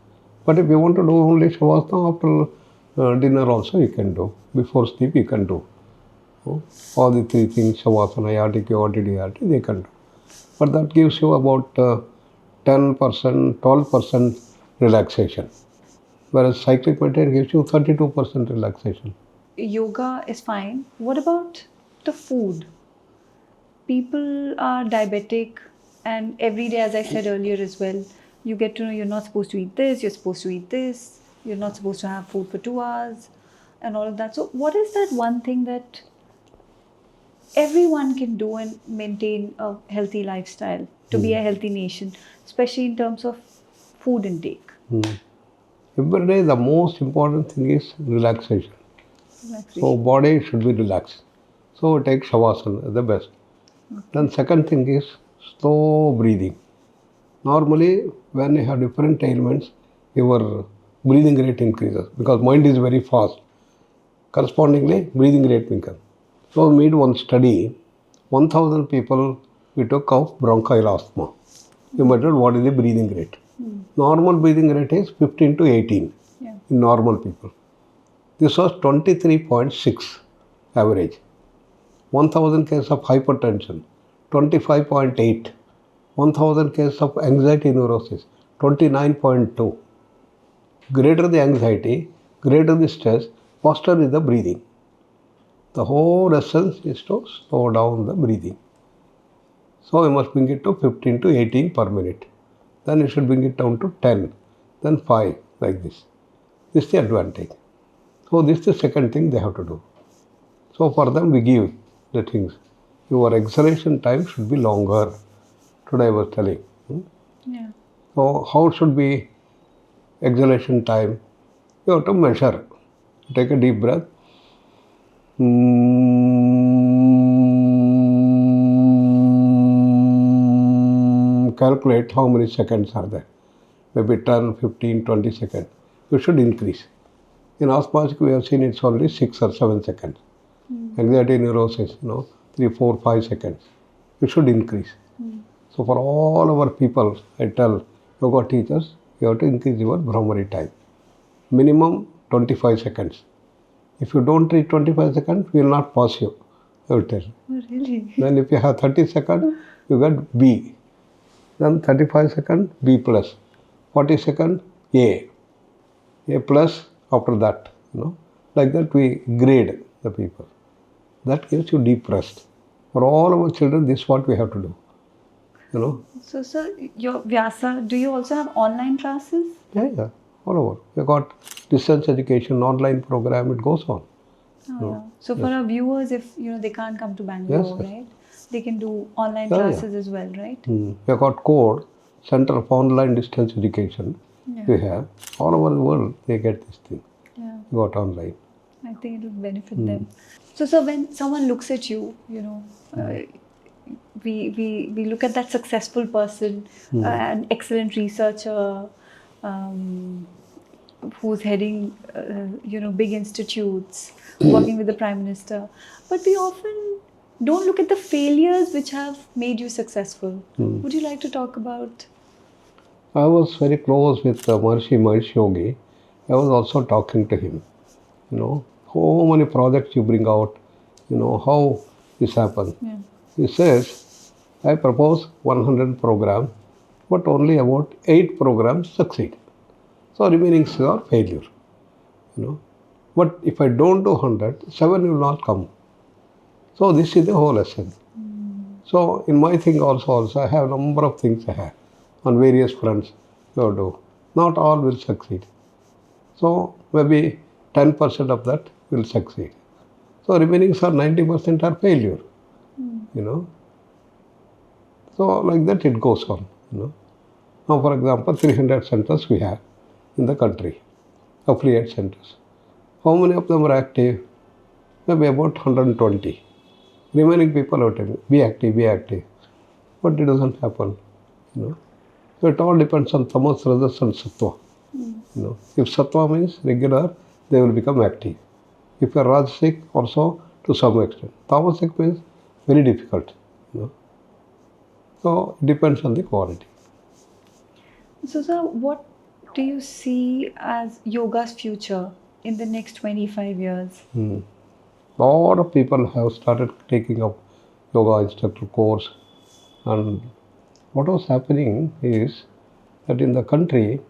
But if you want to do only Shavasana after dinner also you can do. Before sleep you can do. All the 3 things, Shavasana, Yati, Yati, they can do. But that gives you about 10%, 12% relaxation. Whereas cyclic meditation gives you 32% relaxation. yoga is fine. What about the food? People are diabetic, and every day, as I said earlier as well, you get to know you're not supposed to eat this, you're supposed to eat this, you're not supposed to have food for 2 hours, and all of that. So, what is that one thing that everyone can do and maintain a healthy lifestyle to be a healthy nation, especially in terms of food intake? Every day, the most important thing is relaxation. So, body should be relaxed. So, take Shavasana, the best. Then, second thing is slow breathing. Normally, when you have different ailments, your breathing rate increases because mind is very fast. Correspondingly, breathing rate becomes. So, we made one study, 1000 people we took of bronchial asthma. We measured what is the breathing rate. Normal breathing rate is 15 to 18 in normal people. This was 23.6 average. 1000 cases of hypertension, 25.8. 1000 cases of anxiety neurosis, 29.2. Greater the anxiety, greater the stress, faster is the breathing. The whole essence is to slow down the breathing. So you must bring it to 15 to 18 per minute. Then you should bring it down to 10, then 5, like this. This is the advantage. So this is the second thing they have to do. So for them we give the things. Your exhalation time should be longer. Today I was telling. Yeah. So how should be exhalation time? You have to measure. Take a deep breath. Calculate how many seconds are there. Maybe 10, 15, 20 seconds. You should increase. In asthmatic, we have seen it's only 6 or 7 seconds. Anxiety neurosis, 3, 4, 5 seconds. You should increase. So for all our people, I tell yoga teachers, you have to increase your Brahmari time. Minimum 25 seconds. If you don't reach 25 seconds, we will not pass you. I will tell. Oh, really? Then if you have 30 seconds, you get B. Then 35 seconds, B plus. 40 seconds, A. A plus after that. Like that we grade the people. That gives you deep rest. For all our children, this is what we have to do. So, sir, your Vyasa, do you also have online classes? Yeah, all over. We got distance education, online program, it goes on. Oh, yeah. So for our viewers, if they can't come to Bangalore, Yes. right? They can do online classes as well, right? We got CODE, Center for Online Distance Education. We have. All over the world, they get this thing. Yeah. We got online. I think it will benefit them. So when someone looks at you, we look at that successful person, an excellent researcher, who's heading, big institutes, working with the Prime Minister. But we often don't look at the failures which have made you successful. Would you like to talk about? I was very close with Maharishi Mahesh Yogi. I was also talking to him. How many projects you bring out, how this happens. Yeah. He says, I propose 100 programs, but only about 8 programs succeed. So remaining 6 are failure. But if I don't do 100, 7 will not come. So this is the whole lesson. So in my thing also I have a number of things I have on various fronts you do. Not all will succeed. So maybe 10% of that will succeed. So remaining 90% are failure. So like that it goes on. Now for example, 300 centers we have in the country, affiliate centers. How many of them are active? Maybe about 120. Remaining people are telling, be active. But it doesn't happen. So it all depends on tamas, rajas and sattva. If sattva means regular, they will become active. If you are rajasic, also to some extent. Tamasic means very difficult. So it depends on the quality. So, sir, what do you see as yoga's future in the next 25 years? A lot of people have started taking up yoga instructor course, and what was happening is that in the country,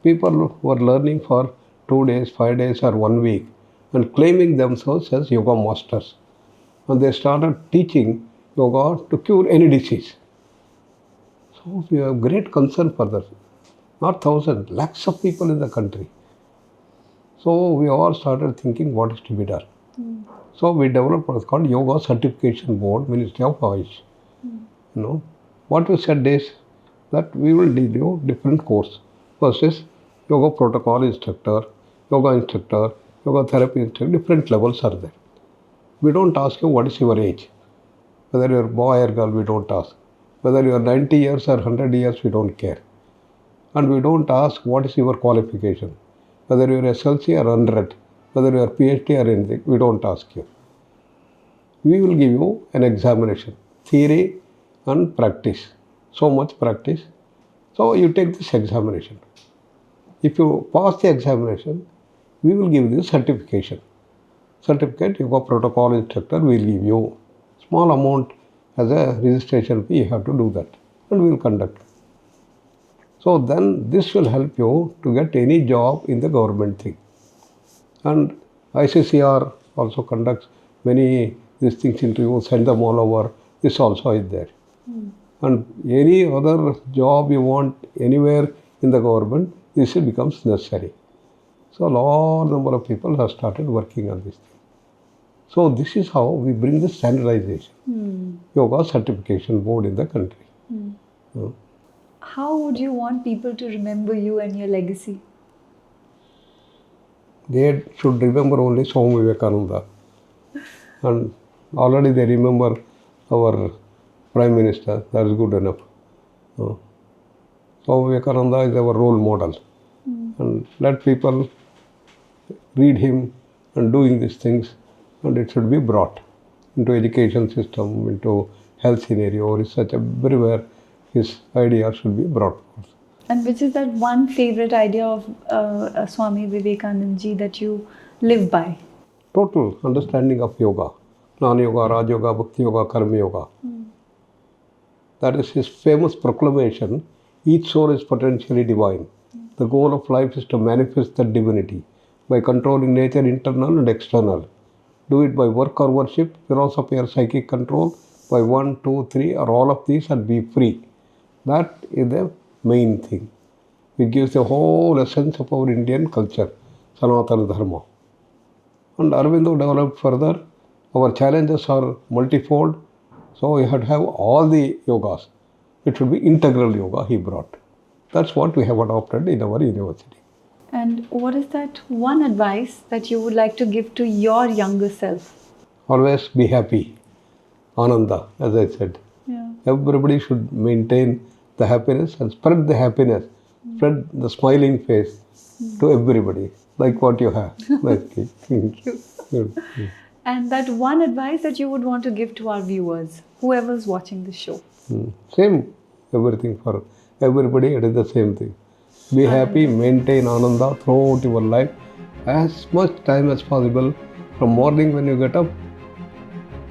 people were learning for 2 days, 5 days or 1 week. and claiming themselves as yoga masters. And they started teaching yoga to cure any disease. So we have great concern for that. Not thousands, lakhs of people in the country. So we all started thinking what is to be done. So we developed what's called Yoga Certification Board, Ministry of AYUSH. What we said is that we will deal you different course. First is yoga protocol instructor, yoga therapy instructor, different levels are there. We don't ask you what is your age. Whether you're boy or girl, we don't ask. Whether you're 90 years or 100 years, we don't care. And we don't ask what is your qualification. Whether you're SLC or 100, whether you're PhD or anything, we don't ask you. We will give you an examination, theory and practice. So much practice. So you take this examination. If you pass the examination, we will give you certification. Certificate, yoga protocol instructor will give you. Small amount as a registration fee, you have to do that. And we will conduct. So then this will help you to get any job in the government thing. And ICCR also conducts many these things interviews, send them all over. This also is there. And any other job you want anywhere in the government, this becomes necessary. So a large number of people have started working on this thing. So this is how we bring the standardization, yoga certification board in the country. How would you want people to remember you and your legacy? They should remember only Swami Vivekananda. And already they remember our Prime Minister. That is good enough. Swami Vivekananda is our role model. And let people read him and doing these things, and it should be brought into education system, into health scenario, research, everywhere his ideas should be brought forth. And which is that one favorite idea of Swami Vivekananda ji that you live by? Total understanding of yoga. Jnana Yoga, Raj Yoga, Bhakti Yoga, Karma Yoga. That is his famous proclamation, each soul is potentially divine. The goal of life is to manifest that divinity by controlling nature internal and external. Do it by work or worship, philosophy or psychic control, by 1, 2, 3 or all of these and be free. That is the main thing. It gives the whole essence of our Indian culture, Sanatana Dharma. And Aurobindo developed further. Our challenges are multifold. So we have to have all the yogas. It should be integral yoga he brought. That's what we have adopted in our university. And what is that one advice that you would like to give to your younger self? Always be happy. Ananda, as I said. Everybody should maintain the happiness and spread the happiness. Spread the smiling face to everybody, like what you have. Thank you. And that one advice that you would want to give to our viewers, whoever's watching the show. Same, everything for everybody, it is the same thing. Be happy, maintain Ananda throughout your life, as much time as possible. From morning when you get up,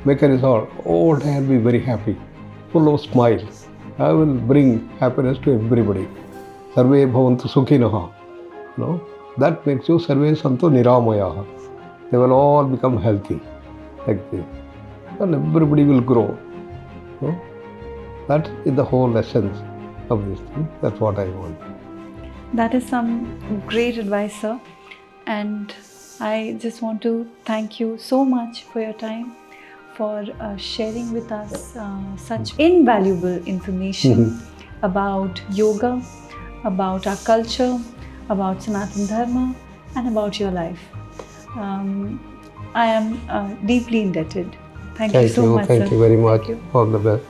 make a resolve, all day I'll be very happy, full of smiles. I will bring happiness to everybody. Sarve bhavantu sukhinaha. That makes you sarve santu niramayaha. They will all become healthy, like this. And everybody will grow. That is the whole essence of this thing. That's what I want. That is some great advice, sir. And I just want to thank you so much for your time, for sharing with us such invaluable information about yoga, about our culture, about Sanatana Dharma, and about your life. I am deeply indebted. Thank you so much, sir. Thank you very much. All the best.